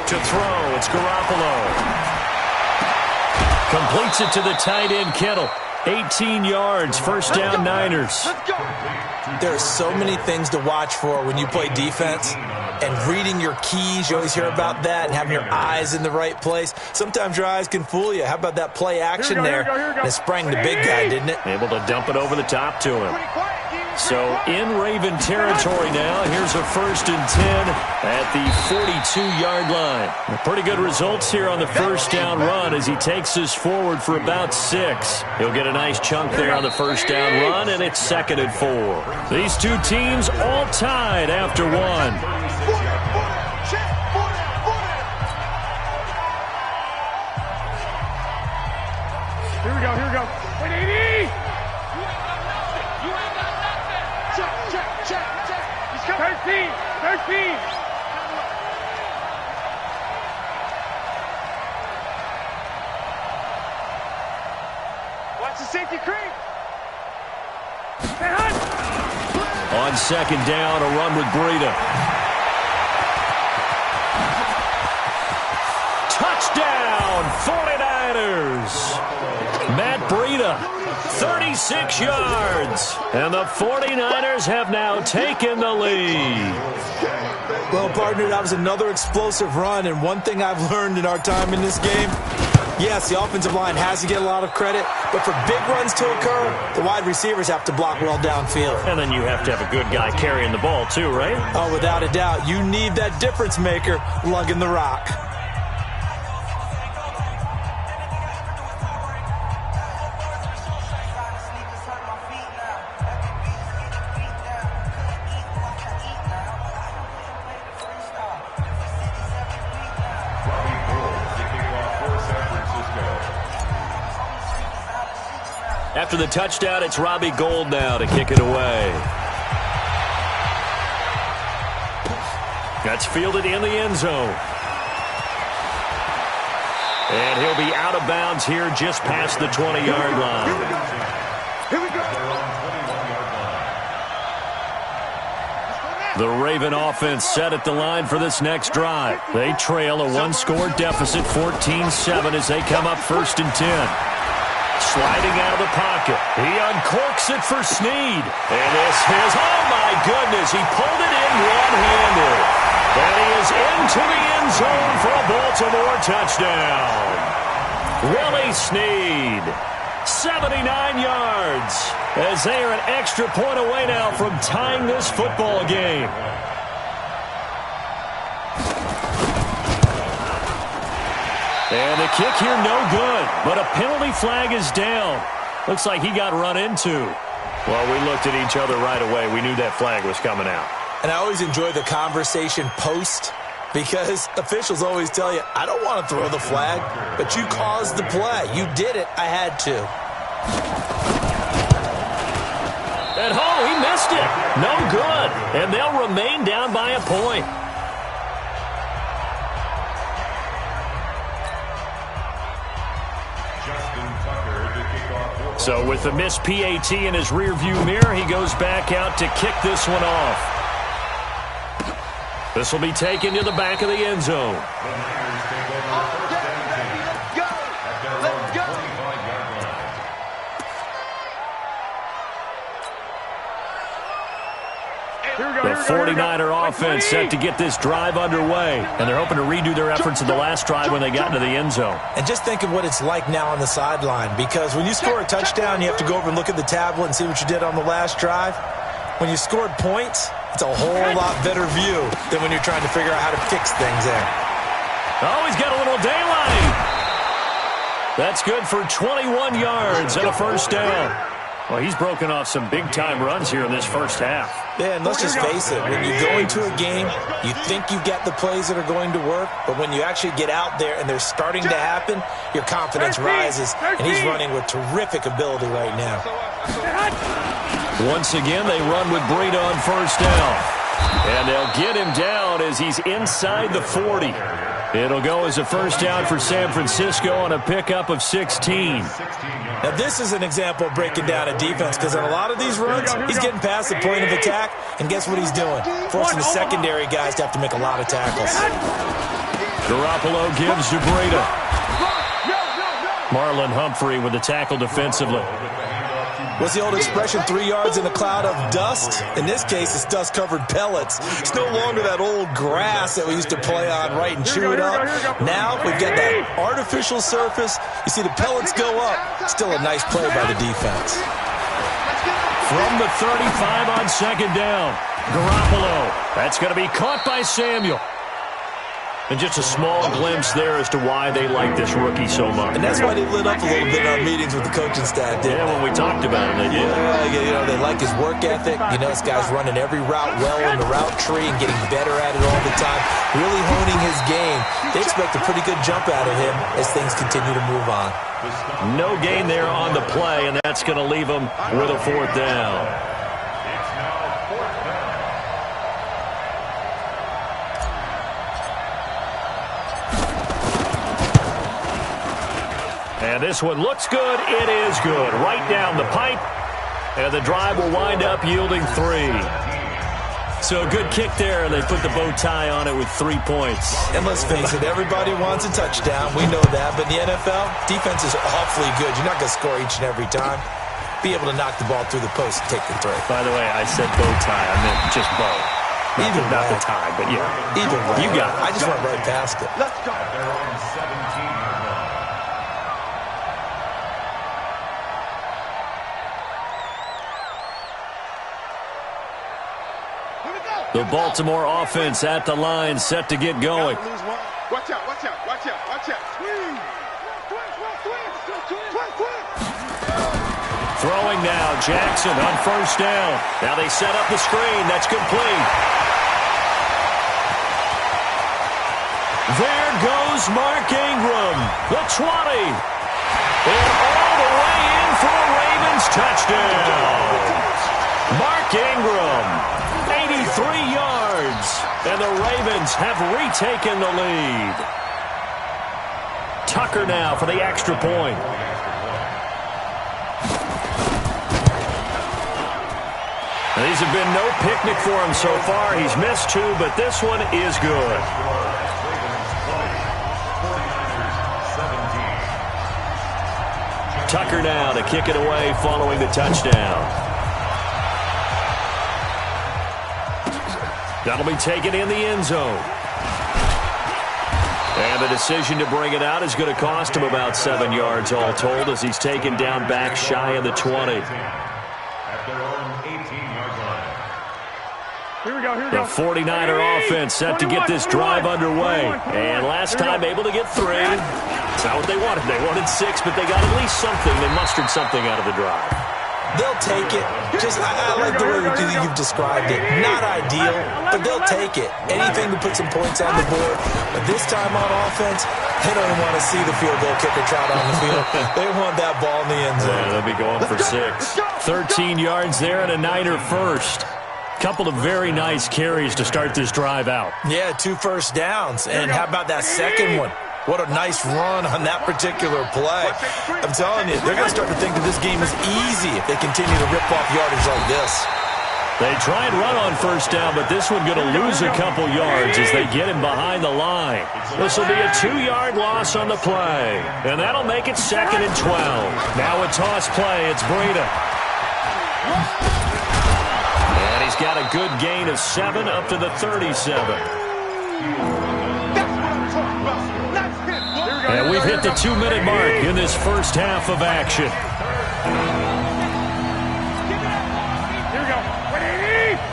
F: To throw, it's Garoppolo. Completes it to the tight end, Kittle. 18 yards, first down, Niners.
G: There are so many things to watch for when you play defense. And reading your keys, you always hear about that, and having your eyes in the right place. Sometimes your eyes can fool you. How about that play action there? And it sprang the big guy, didn't it?
F: Able to dump it over the top to him. So in Raven territory now, here's a 1st and 10 at the 42-yard line. Pretty good results here on the first down run as he takes us forward for about 6. He'll get a nice chunk there on the first down run, and it's 2nd and 4. These two teams all tied after 1.
K: Here we go. 180. You ain't got nothing. Check. He's coming. 13. Watch the safety creep.
F: On 2nd down, a run with Breida. Touchdown, 49ers. Matt Breida, 36 yards. And the 49ers have now taken the lead.
G: Well, partner, that was another explosive run. And one thing I've learned in our time in this game, yes, the offensive line has to get a lot of credit, but for big runs to occur, the wide receivers have to block well downfield.
F: And then you have to have a good guy carrying the ball too, right?
G: Oh, without a doubt. You need that difference maker lugging the rock.
F: After the touchdown, it's Robbie Gould now to kick it away. That's fielded in the end zone. And he'll be out of bounds here just past the 20-yard line.
K: Here we go.
F: The Raven offense set at the line for this next drive. They trail a one-score deficit, 14-7, as they come up 1st and 10. Sliding out of the pocket. He uncorks it for Snead. And this is, oh my goodness, he pulled it in one-handed. And he is into the end zone for a Baltimore touchdown. Willie Snead, 79 yards, as they are an extra point away now from tying this football game. And the kick here no good, but a penalty flag is down. Looks like he got run into. Well, we looked at each other right away. We knew that flag was coming out.
G: And I always enjoy the conversation post, because officials always tell you, I don't want to throw the flag, but you caused the play. You did it. I had to.
F: And he missed it. No good. And they'll remain down by a point. So with the missed PAT in his rearview mirror, he goes back out to kick this one off. This will be taken to the back of the end zone. The 49er offense set to get this drive underway, and they're hoping to redo their efforts in the last drive when they got into the end zone.
G: And just think of what it's like now on the sideline, because when you score a touchdown, you have to go over and look at the tablet and see what you did on the last drive. when you scored points, it's a whole lot better view than when you're trying to figure out how to fix things there.
F: Oh, he's got a little daylight. That's good for 21 yards and a first down. Well, he's broken off some big-time runs here in this first half.
G: Yeah, and let's just face it. When you go into a game, you think you've got the plays that are going to work, but when you actually get out there and they're starting to happen, your confidence rises, and he's running with terrific ability right now.
F: Once again, they run with Breida on first down. And they'll get him down as he's inside the 40. It'll go as a first down for San Francisco on a pickup of 16.
G: Now, this is an example of breaking down a defense because in a lot of these runs, he's getting past the point of attack, and guess what he's doing? Forcing the secondary guys to have to make a lot of tackles.
F: Garoppolo gives to Breida. Marlon Humphrey with the tackle defensively.
G: What's the old expression, 3 yards in a cloud of dust? In this case, it's dust-covered pellets. It's no longer that old grass that we used to play on, right, and chew it up. Now we've got that artificial surface. You see the pellets go up. Still a nice play by the defense.
F: From the 35 on second down, Garoppolo. That's going to be caught by Samuel. And just a small glimpse there as to why they like this rookie so much.
G: And that's why they lit up a little bit in our meetings with the coaching staff, didn't they?
F: When we talked about it, they did.
G: Yeah, they like his work ethic. This guy's running every route well in the route tree and getting better at it all the time, really honing his game. They expect a pretty good jump out of him as things continue to move on.
F: No gain there on the play, and that's going to leave him with a fourth down. And this one looks good. It is good. Right down the pipe. And the drive will wind up yielding 3. So a good kick there, and they put the bow tie on it with 3 points.
G: And let's face it, everybody wants a touchdown. We know that. But in the NFL, defense is awfully good. You're not going to score each and every time. Be able to knock the ball through the post and take the throw.
F: By the way, I said bow tie. I meant just bow. Not the tie, but yeah.
G: Either way.
F: You got it.
G: I just went right past it.
J: Let's go.
F: The Baltimore offense at the line, set to get going.
J: Watch out, watch out, watch out, watch out.
F: Throwing now, Jackson on first down. Now they set up the screen. That's complete. There goes Mark Ingram, the 20. And all the way in for a Ravens touchdown. Mark Ingram. 83 yards, and the Ravens have retaken the lead. Tucker now for the extra point. And these have been no picnic for him so far. He's missed 2, but this one is good. Tucker now to kick it away following the touchdown. That'll be taken in the end zone. And the decision to bring it out is going to cost him about 7 yards all told as he's taken down back shy of the 20.
H: At their own 18-yard line.
K: Here we go.
F: The 49er offense set to get this drive underway. And last time able to get 3. It's not what they wanted. They wanted 6, but they got at least something. They mustered something out of the drive.
G: They'll take it. I like the way you've described it. Not ideal, but they'll take it. Anything to put some points on the board. But this time on offense, they don't even want to see the field goal kicker trot on the field. They want that ball in the end zone.
F: Yeah, they'll be going for 6. 13 yards there and a Niner first. Couple of very nice carries to start this drive out.
G: Yeah, 2 first downs. And how about that second one? What a nice run on that particular play. I'm telling you, they're going to start to think that this game is easy if they continue to rip off yardage like this.
F: They try and run on first down, but this one going to lose a couple yards as they get him behind the line. This will be a 2-yard loss on the play, and that'll make it 2nd and 12. Now a toss play. It's Breida. And he's got a good gain of 7 up to the 37. And we've hit the 2-minute mark in this first half of action.
K: Here we go.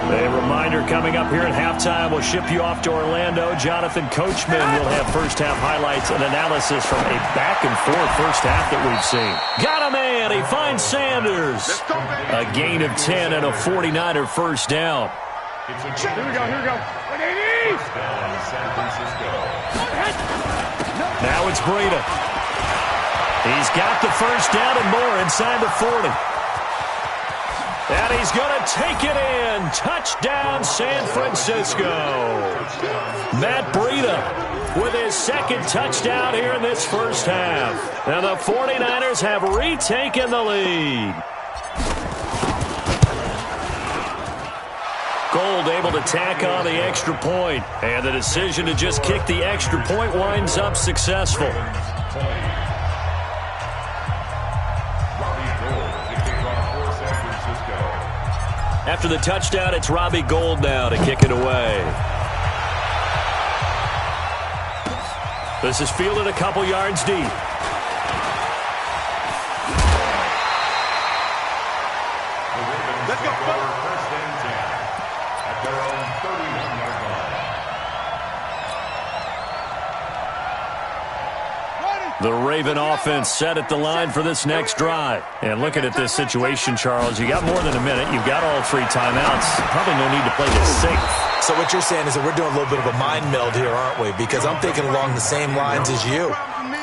F: A reminder coming up here at halftime, we'll ship you off to Orlando. Jonathan Coachman will have first-half highlights and analysis from a back-and-forth first half that we've seen. Got a man. He finds Sanders. A gain of 10 and a 49er first down.
K: Here we go.
H: First down, San Francisco.
F: Now it's Breida. He's got the first down and more inside the 40. And he's going to take it in. Touchdown, San Francisco. Matt Breida with his second touchdown here in this first half. And the 49ers have retaken the lead. Gold able to tack on the extra point. And the decision to just kick the extra point winds up successful. After the touchdown, it's Robbie Gould now to kick it away. This is fielded a couple yards deep.
J: Let's go.
H: First and 10 at their own 31-yard line.
F: The Raven offense set at the line for this next drive. And looking at this situation, Charles, you got more than a minute. You've got all three timeouts. Probably no need to play this safe.
G: So what you're saying is that we're doing a little bit of a mind meld here, aren't we? Because I'm thinking along the same lines as you.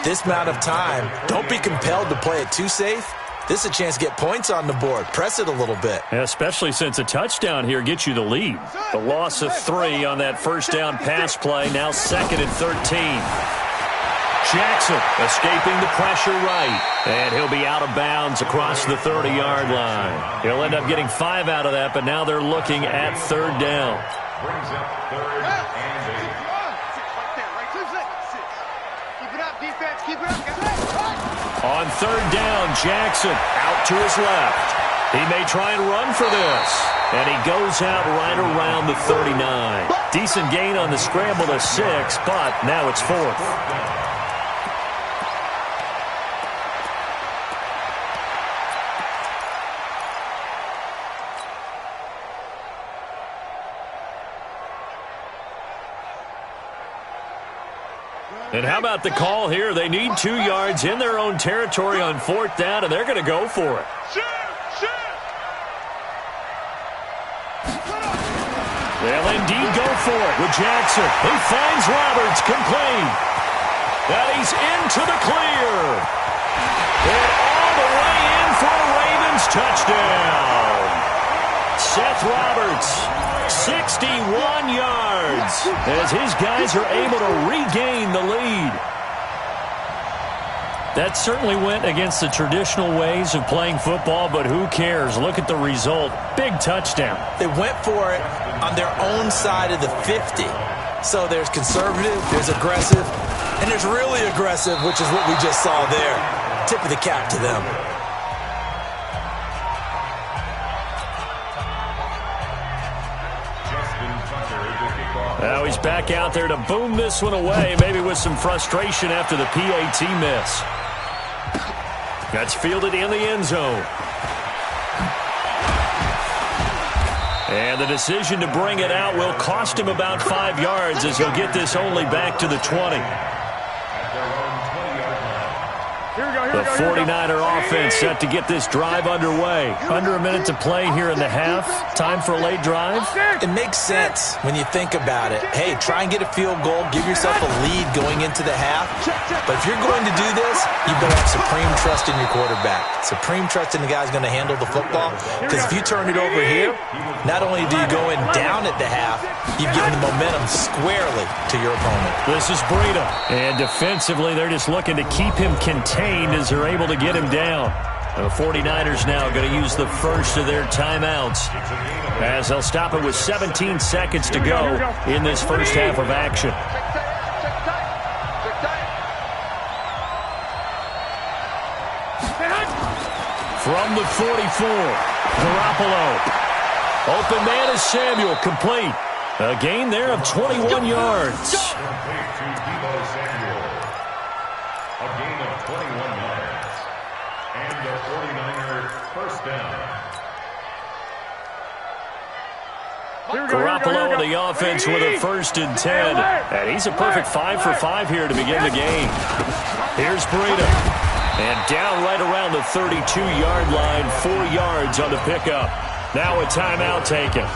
G: This amount of time, don't be compelled to play it too safe. This is a chance to get points on the board. Press it a little bit.
F: Yeah, especially since a touchdown here gets you the lead. The loss of 3 on that first down pass play. Now 2nd and 13. Jackson escaping the pressure right. And he'll be out of bounds across the 30-yard line. He'll end up getting 5 out of that, but now they're looking at 3rd down.
H: Brings up 3rd and 8.
K: Keep it up, defense. Keep it up.
F: On 3rd down, Jackson out to his left. He may try and run for this. And he goes out right around the 39. Decent gain on the scramble to 6, but now it's 4th. And how about the call here? They need 2 yards in their own territory on 4th down, and they're going to go for it. They'll indeed go for it with Jackson. He finds Roberts complete. And he's into the clear. And all the way in for a Ravens touchdown. Seth Roberts, 61 yards, as his guys are able to regain the lead. That certainly went against the traditional ways of playing football, but who cares? Look at the result. Big touchdown.
G: They went for it on their own side of the 50. So there's conservative, there's aggressive, and there's really aggressive, which is what we just saw there. Tip of the cap to them.
F: Now he's back out there to boom this one away, maybe with some frustration after the PAT miss. That's fielded in the end zone. And the decision to bring it out will cost him about 5 yards as he'll get this only back to the 20. The 49er offense set to get this drive underway. Under a minute to play here in the half. Time for a late drive.
G: It makes sense when you think about it. Hey, try and get a field goal. Give yourself a lead going into the half. But if you're going to do this, you better have supreme trust in your quarterback. Supreme trust in the guy's going to handle the football. Because if you turn it over here, not only do you go in down at the half, you've given the momentum squarely to your opponent.
F: This is Breida. And defensively, they're just looking to keep him contained as they're able to get him down. The 49ers now going to use the first of their timeouts as they'll stop it with 17 seconds to go in this first half of action. From the 44, Garoppolo. Open man is Samuel, complete. A gain there of 21 yards.
H: A gain of 21 yards. And the 49ers first down.
F: Garoppolo and the offense with a 1st and 10. And he's a perfect 5 for 5 here to begin the game. Here's Breida. And down right around the 32-yard line, 4 yards on the pickup. Now a timeout taken.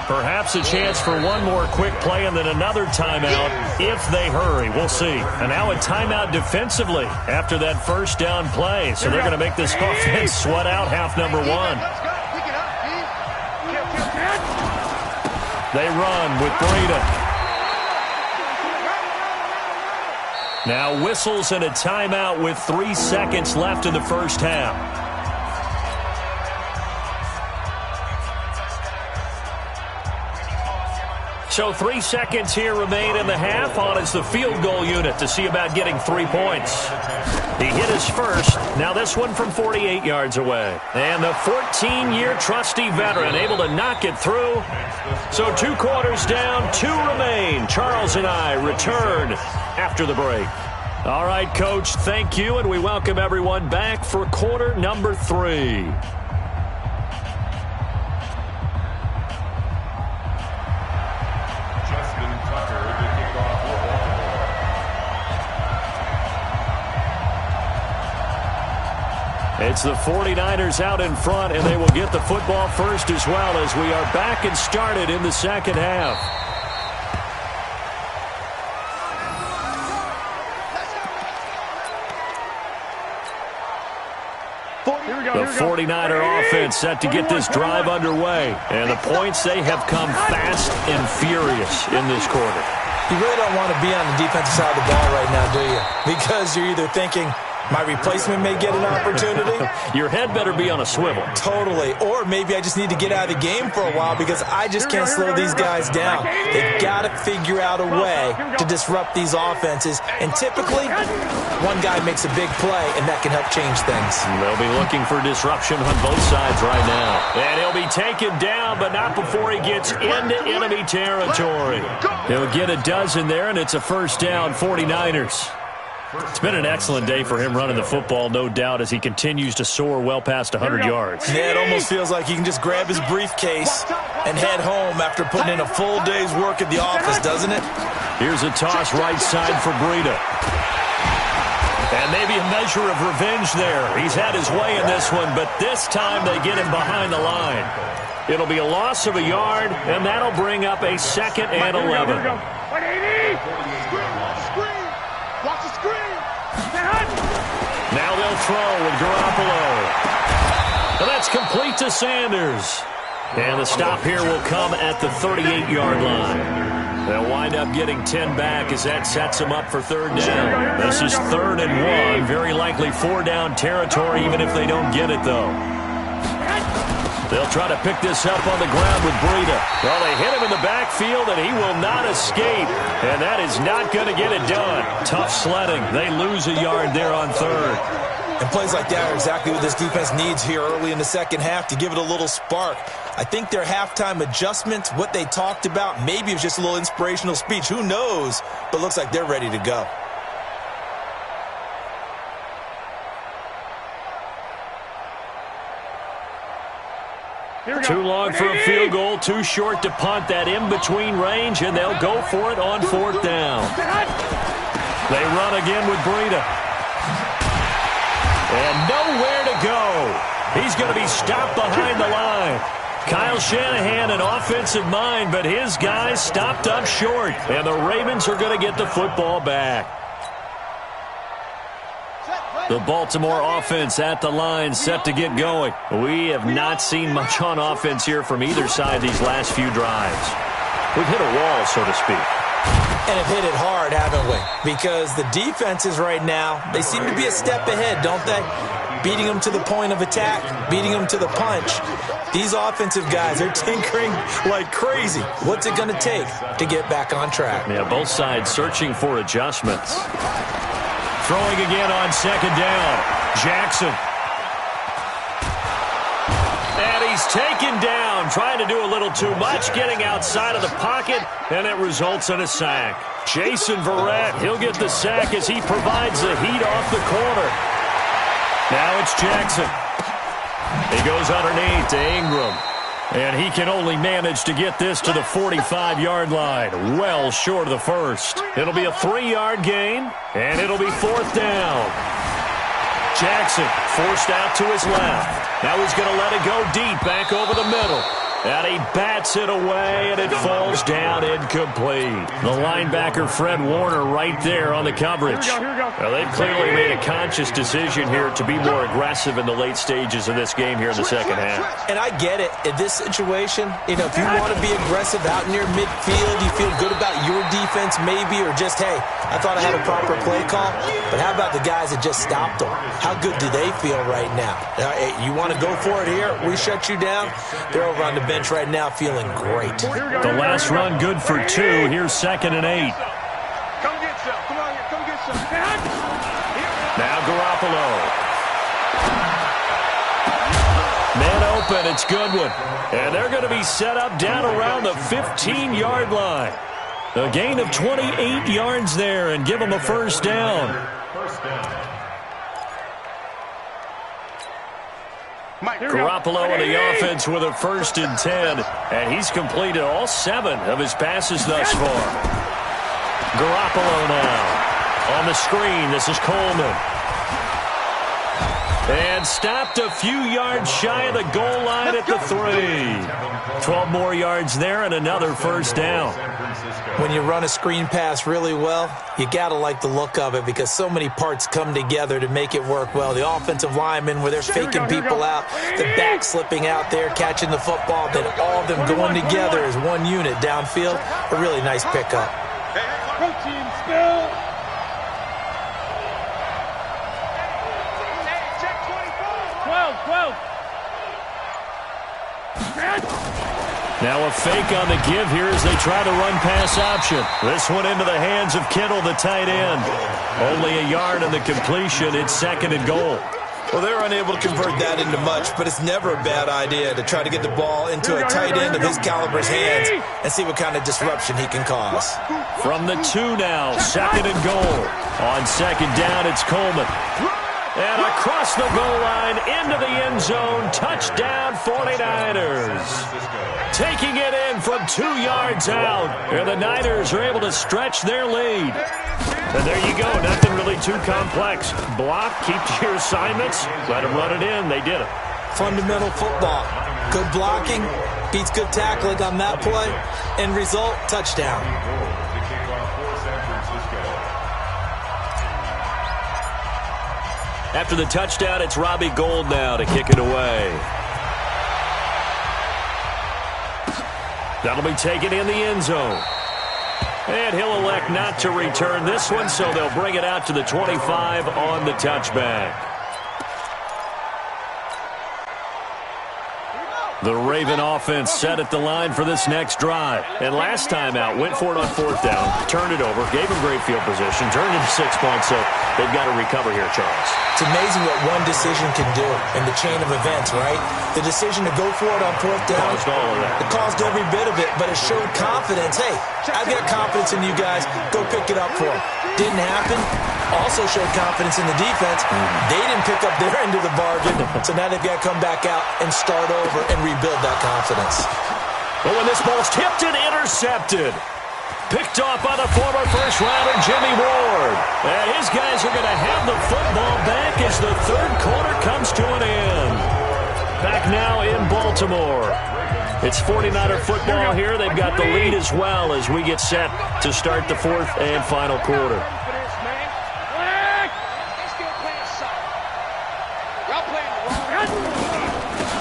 F: Perhaps a chance for one more quick play and then another timeout if they hurry. We'll see. And now a timeout defensively after that 1st down play. So they're going to make this offense sweat out half number 1. They run with Breida. Now whistles and a timeout with 3 seconds left in the 1st half. So 3 seconds here remain in the half. On is the field goal unit to see about getting 3 points. He hit his first. Now this one from 48 yards away. And the 14-year trusty veteran able to knock it through. So 2 quarters down, 2 remain. Charles and I return after the break. All right, Coach, thank you, and we welcome everyone back for quarter number 3. It's the 49ers out in front, and they will get the football first as well as we are back and started in the 2nd half. The 49er offense set to get this drive underway, and the points, they have come fast and furious in this quarter.
G: You really don't want to be on the defensive side of the ball right now, do you? Because you're either thinking, my replacement may get an opportunity.
F: Your head better be on a swivel.
G: Totally. Or maybe I just need to get out of the game for a while because I just can't slow these guys down. They've got to figure out a way to disrupt these offenses. And typically, one guy makes a big play, and that can help change things.
F: They'll be looking for disruption on both sides right now. And he'll be taken down, but not before he gets into enemy territory. He'll get a dozen there, and it's a 1st down, 49ers. It's been an excellent day for him running the football, no doubt, as he continues to soar well past 100 yards.
G: Yeah, it almost feels like he can just grab his briefcase and head home after putting in a full day's work at the office, doesn't it?
F: Here's a toss right side for Breida. And maybe a measure of revenge there. He's had his way in this one, but this time they get him behind the line. It'll be a loss of a yard, and that'll bring up a 2nd and 11. Now they'll throw with Garoppolo. And that's complete to Sanders. And the stop here will come at the 38-yard line. They'll wind up getting 10 back as that sets them up for 3rd down. This is 3rd and 1. Very likely 4 down territory, even if they don't get it, though. They'll try to pick this up on the ground with Breida. Well, they hit him in the backfield, and he will not escape. And that is not going to get it done. Tough sledding. They lose a yard there on 3rd.
G: And plays like that are exactly what this defense needs here early in the 2nd half to give it a little spark. I think their halftime adjustment, what they talked about, maybe it was just a little inspirational speech. Who knows? But looks like they're ready to go.
F: Too long for a field goal, too short to punt that in-between range, and they'll go for it on 4th down. They run again with Breida. And nowhere to go. He's going to be stopped behind the line. Kyle Shanahan, an offensive mind, but his guys stopped up short. And the Ravens are going to get the football back. The Baltimore offense at the line set to get going. We have not seen much on offense here from either side these last few drives. We've hit a wall, so to speak.
G: And have hit it hard, haven't we? Because the defenses right now, they seem to be a step ahead, don't they? Beating them to the point of attack, beating them to the punch. These offensive guys are tinkering like crazy. What's it going to take to get back on track?
F: Yeah, both sides searching for adjustments. Throwing again on 2nd down. Jackson. And he's taken down, trying to do a little too much, getting outside of the pocket, and it results in a sack. Jason Verrett, he'll get the sack as he provides the heat off the corner. Now it's Jackson. He goes underneath to Ingram. And he can only manage to get this to the 45-yard line, well short of the first. It'll be a 3-yard gain, and it'll be 4th down. Jackson forced out to his left. Now he's going to let it go deep, back over the middle. And he bats it away, and it falls down incomplete. The linebacker, Fred Warner, right there on the coverage. Now, they've clearly made a conscious decision here to be more aggressive in the late stages of this game here in the second half.
G: And I get it. In this situation, if you want to be aggressive out near midfield, you feel good about your defense maybe, or just, hey, I thought I had a proper play call. But how about the guys that just stopped them? How good do they feel right now? You want to go for it here? We shut you down? They're over on the bench right now feeling great.
F: The last run good for 2. Here's 2nd and 8.
K: Come get some. Come on here. Come get some.
F: Now Garoppolo. Man open. It's Goodwin. And they're going to be set up down around the 15-yard line. A gain of 28 yards there and give them a first down. Garoppolo in the offense with a 1st and 10. And he's completed all 7 of his passes thus far. Garoppolo now. On the screen, this is Coleman. And stopped a few yards shy of the goal line at the 3. 12 more yards there and another first down.
G: When you run a screen pass really well, you got to like the look of it because so many parts come together to make it work well. The offensive linemen where they're faking people out, the back slipping out there, catching the football, then all of them going together as one unit downfield. A really nice pickup.
K: Protein spill. Check 24. 12.
F: Now a fake on the give here as they try to run pass option. This one into the hands of Kittle, the tight end. Only a yard on the completion. It's 2nd and goal.
G: Well, they're unable to convert that into much, but it's never a bad idea to try to get the ball into a tight end of his caliber's hands and see what kind of disruption he can cause.
F: From the 2 now, 2nd and goal. On 2nd down, it's Coleman. And across the goal line, into the end zone, touchdown 49ers. Taking it in from 2 yards out. And the Niners are able to stretch their lead. And there you go, nothing really too complex. Block, keep to your assignments, let them run it in. They did it.
G: Fundamental football. Good blocking, beats good tackling on that play. End result, touchdown.
F: After the touchdown, it's Robbie Gould now to kick it away. That'll be taken in the end zone. And he'll elect not to return this one, so they'll bring it out to the 25 on the touchback. The Raven offense set at the line for this next drive. And last time out, went for it on 4th down, turned it over, gave them great field position, turned it to 6 points, so they've got to recover here, Charles.
G: It's amazing what one decision can do in the chain of events, right? The decision to go for it on 4th down.
F: Caused all of that.
G: It caused every bit of it, but it showed confidence. Hey, I've got confidence in you guys. Go pick it up for them. Didn't happen. Also showed confidence in the defense. They didn't pick up their end of the bargain, so now they've got to come back out and start over and rebuild that confidence.
F: But when this ball's tipped and intercepted, picked off by the former first-rounder Jimmy Ward. And his guys are going to have the football back as the 3rd quarter comes to an end. Back now in Baltimore. It's 49er football here. They've got the lead as well as we get set to start the 4th and final quarter.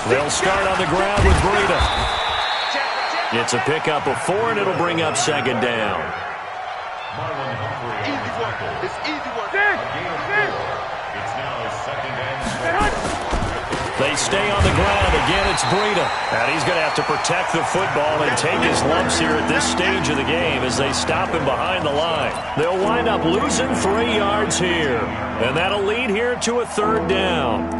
F: They'll start on the ground with Breida. It's a pickup of 4, and it'll bring up 2nd down.
K: It's easy work.
H: It's now 2nd and 7.
F: They stay on the ground. Again, it's Breida. And he's going to have to protect the football and take his lumps here at this stage of the game as they stop him behind the line. They'll wind up losing 3 yards here. And that'll lead here to a 3rd down.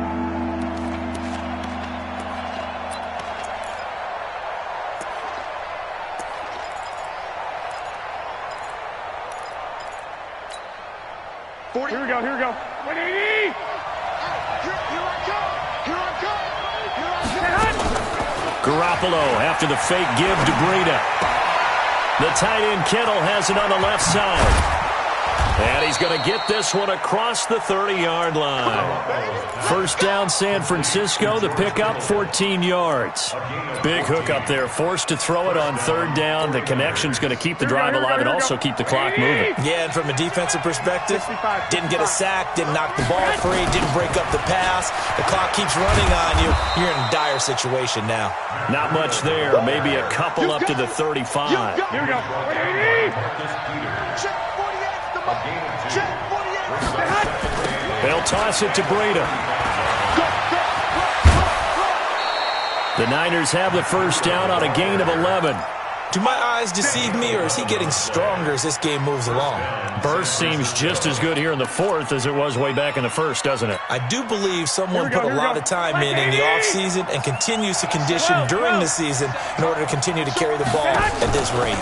K: Here we go. 180. Here I come.
F: Garoppolo after the fake give to Breida. The tight end Kittle has it on the left side. And he's going to get this one across the 30-yard line. First down, San Francisco. The pickup, 14 yards. Big hook up there. Forced to throw it on third down. The connection's going to keep the drive alive and also keep the clock moving.
G: Yeah, and from a defensive perspective, didn't get a sack, didn't knock the ball free, didn't break up the pass. The clock keeps running on you. You're in a dire situation now. Not much there. Maybe a couple up to the 35.
K: Here we go.
F: They'll toss it to Breida. The Niners have the first down on a gain of 11.
G: Do my eyes deceive me, or is he getting stronger as this game moves along?
F: Burst seems just as good here in the fourth as it was way back in the first, doesn't it?
G: I do believe someone put a lot of time in the offseason and continues to condition during the season in order to continue to carry the ball at this rate.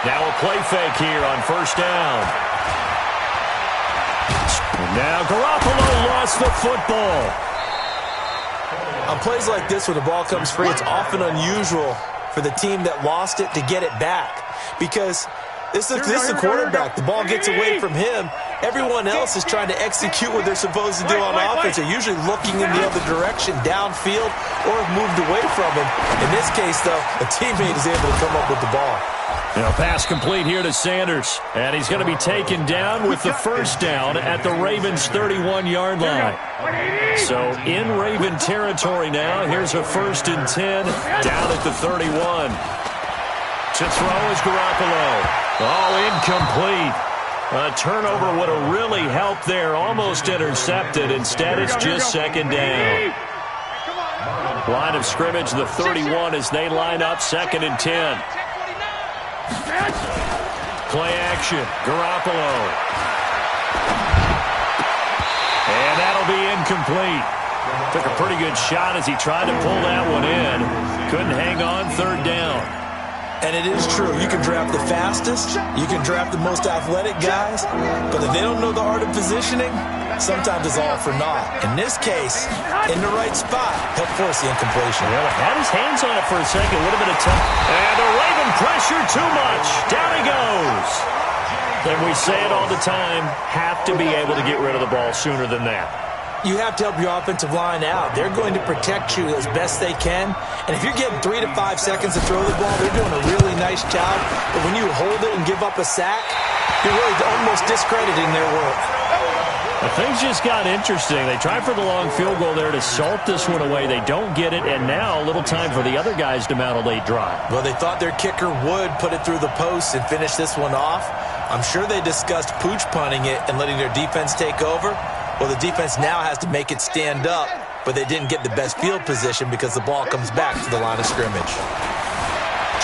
F: Now a play fake here on first down. Now Garoppolo lost the football.
G: On plays like this where the ball comes free, it's often unusual for the team that lost it to get it back. Because this is the quarterback. The ball gets away from him. Everyone else is trying to execute what they're supposed to do on offense. They're usually looking in the other direction, downfield, or have moved away from him. In this case, though, a teammate is able to come up with the ball.
F: Now pass complete here to Sanders. And he's going to be taken down with the first down at the Ravens' 31-yard line. So in Raven territory now. Here's a 1st and 10 down at the 31. To throw is Garoppolo. Oh, incomplete. A turnover would have really helped there. Almost intercepted. Instead, it's just second down. Line of scrimmage, the 31 as they line up 2nd and 10. Play action. Garoppolo. And that'll be incomplete. Took a pretty good shot as he tried to pull that one in. Couldn't hang on 3rd down.
G: And it is true. You can draft the fastest. You can draft the most athletic guys. But if they don't know the art of positioning, sometimes it's all for naught. In this case, in the right spot, he'll force the incompletion.
F: Well, had his hands on it for a second. Would have been a tough. And the Raven pressure too much. Down he goes. And we say it all the time, have to be able to get rid of the ball sooner than that.
G: You have to help your offensive line out. They're going to protect you as best they can. And if you're getting 3 to 5 seconds to throw the ball, they're doing a really nice job. But when you hold it and give up a sack, you're really almost discrediting their work.
F: Well, things just got interesting. They tried for the long field goal there to salt this one away. They don't get it, and now a little time for the other guys to mount a late drive.
G: Well, they thought their kicker would put it through the post and finish this one off. I'm sure they discussed pooch punting it and letting their defense take over. Well, the defense now has to make it stand up, but they didn't get the best field position because the ball comes back to the line of scrimmage.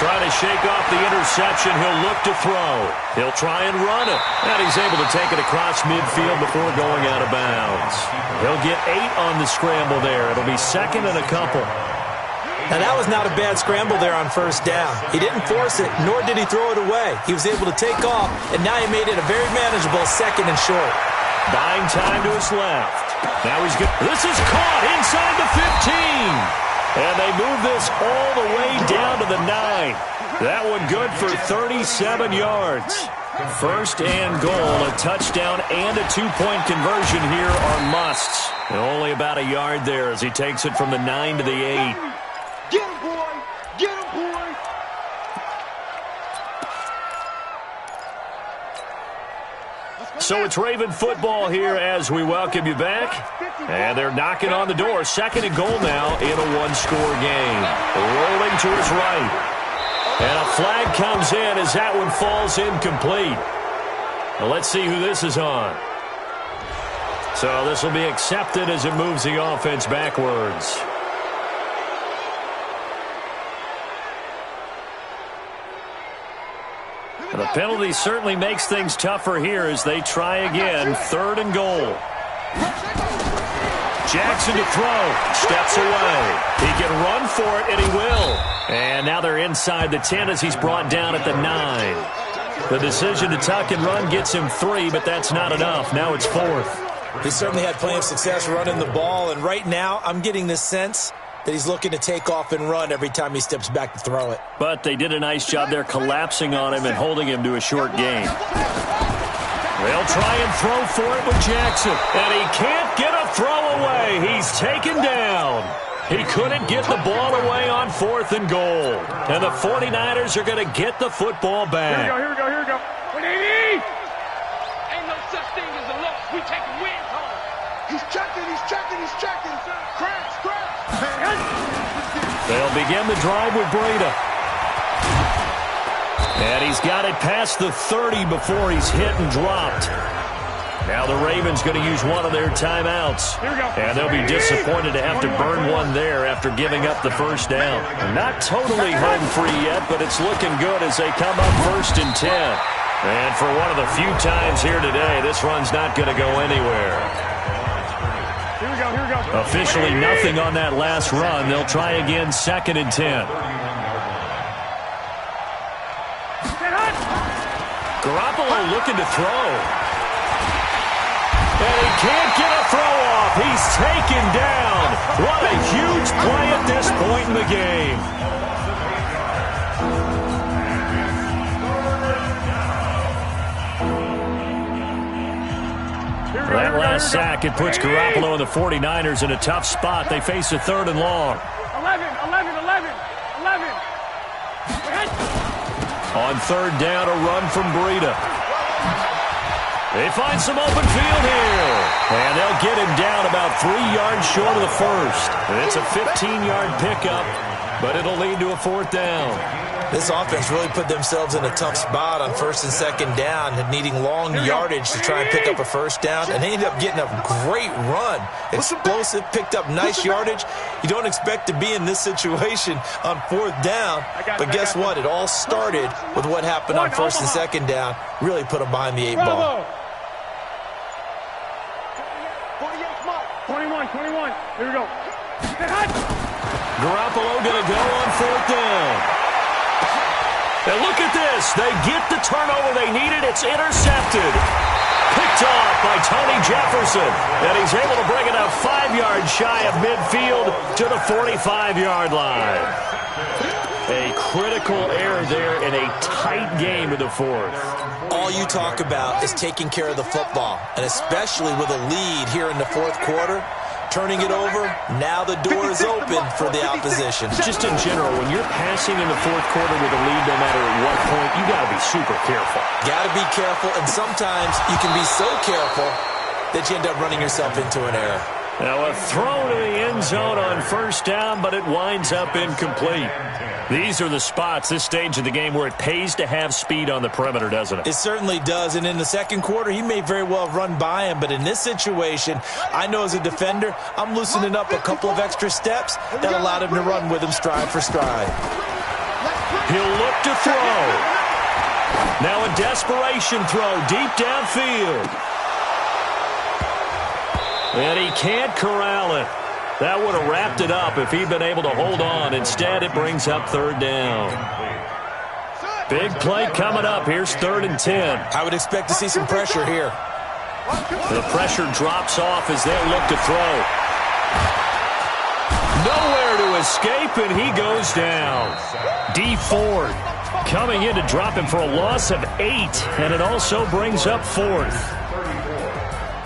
F: Trying to shake off the interception. He'll look to throw. He'll try and run it. And he's able to take it across midfield before going out of bounds. He'll get 8 on the scramble there. It'll be 2nd and a couple.
G: Now, that was not a bad scramble there on first down. He didn't force it, nor did he throw it away. He was able to take off, and now he made it a very manageable 2nd and short.
F: Buying time to his left. Now he's good. This is caught inside the 15. And they move this all the way down to the 9. That one good for 37 yards. 1st and goal. A touchdown and a 2-point conversion here are musts. And only about a yard there as he takes it from the 9 to the 8.
K: Get him, boy! Get him, boy!
F: So it's Raven football here as we welcome you back. And they're knocking on the door. 2nd and goal now in a 1-score game. Rolling to his right. And a flag comes in as that one falls incomplete. Well, let's see who this is on. So this will be accepted as it moves the offense backwards. The penalty certainly makes things tougher here as they try again. 3rd and goal. Jackson to throw. Steps away. He can run for it, and he will. And now they're inside the 10 as he's brought down at the 9. The decision to tuck and run gets him 3, but that's not enough. Now it's 4th.
G: He certainly had plenty of success running the ball, and right now I'm getting this sense that he's looking to take off and run every time he steps back to throw it.
F: But they did a nice job there collapsing on him and holding him to a short gain. They'll try and throw for it with Jackson. And he can't get a throw away. He's taken down. He couldn't get the ball away on 4th and goal. And the 49ers are going to get the football back.
K: Here we go. What do you need? Ain't no such thing as a loss. We taking wins home. He's checking. Crash.
F: They'll begin the drive with Breida. And he's got it past the 30 before he's hit and dropped. Now the Ravens going to use one of their timeouts. And they'll be disappointed to have to burn one there after giving up the first down. Not totally home free yet, but it's looking good as they come up 1st and 10. And for one of the few times here today, this run's not going to go anywhere.
K: Here we go.
F: Officially nothing on that last run. They'll try again 2nd and 10. Garoppolo looking to throw. And he can't get a throw off. He's taken down. What a huge play at this point in the game. That last sack, it puts Garoppolo and the 49ers in a tough spot. They face a 3rd and long.
K: 11.
F: On 3rd down, a run from Breida. They find some open field here. And they'll get him down about 3 yards short of the first. It's a 15-yard pickup, but it'll lead to a 4th down.
G: This offense really put themselves in a tough spot on 1st and 2nd down, needing long yardage to try and pick up a first down, and they ended up getting a great run. Explosive, picked up nice yardage. You don't expect to be in this situation on 4th down, but guess what? It all started with what happened on 1st and 2nd down. Really put them behind the 8 ball.
K: 21. Here we go.
F: Garoppolo going to go on 4th down. And look at this. They get the turnover they needed. It's intercepted. Picked off by Tony Jefferson. And he's able to bring it up 5 yards shy of midfield to the 45-yard line. A critical error there in a tight game in the 4th.
G: All you talk about is taking care of the football, and especially with a lead here in the 4th quarter. Turning it over, now the door is open for the opposition.
F: Just in general, when you're passing in the 4th quarter with a lead, no matter at what point, you got to be super careful.
G: Got to be careful, and sometimes you can be so careful that you end up running yourself into an error.
F: Now a throw to the end zone on 1st down, but it winds up incomplete. These are the spots, this stage of the game, where it pays to have speed on the perimeter, doesn't it?
G: It certainly does, and in the 2nd quarter, he may very well have run by him, but in this situation, I know as a defender, I'm loosening up a couple of extra steps that allowed him to run with him stride for stride.
F: He'll look to throw. Now a desperation throw deep downfield. And he can't corral it. That would have wrapped it up if he'd been able to hold on. Instead, it brings up 3rd down. Big play coming up. Here's 3rd and 10.
G: I would expect to see some pressure here.
F: The pressure drops off as they look to throw. Nowhere to escape, and he goes down. D. Ford coming in to drop him for a loss of 8, and it also brings up 4th.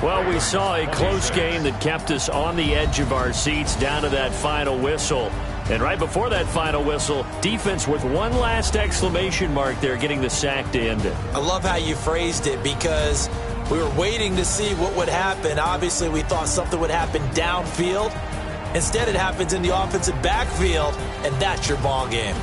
F: Well, we saw a close game that kept us on the edge of our seats down to that final whistle. And right before that final whistle, defense with one last exclamation mark there, getting the sack to end it.
G: I love how you phrased it, because we were waiting to see what would happen. Obviously, we thought something would happen downfield. Instead, it happens in the offensive backfield, and that's your ball game.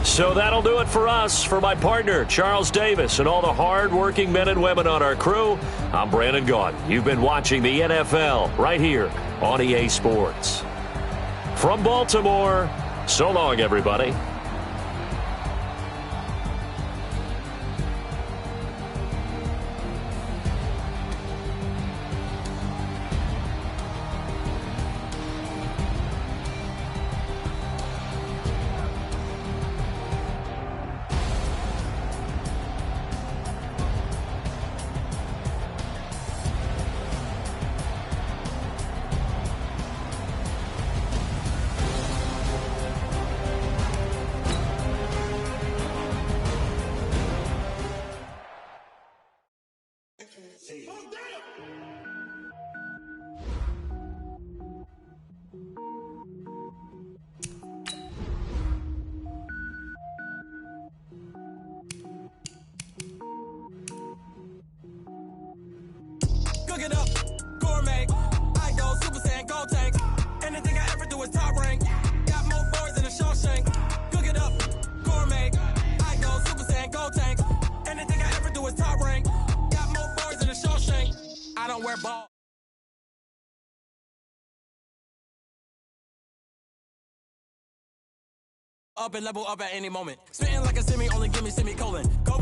F: So that'll do it for us. For my partner, Charles Davis, and all the hard-working men and women on our crew, I'm Brandon Gaudin. You've been watching the NFL right here on EA Sports. From Baltimore, so long, everybody.
M: Cook it up, gourmet. I go Super Saiyan, gold tank. Anything I ever do is top rank. Got more boys than a Shawshank. Cook it up, gourmet. I go Super Saiyan, gold tank. Anything I ever do is top rank. Got more boys than a Shawshank. I don't wear ball. Up and level up at any moment. Spitting like a semi, only give me semicolon. Go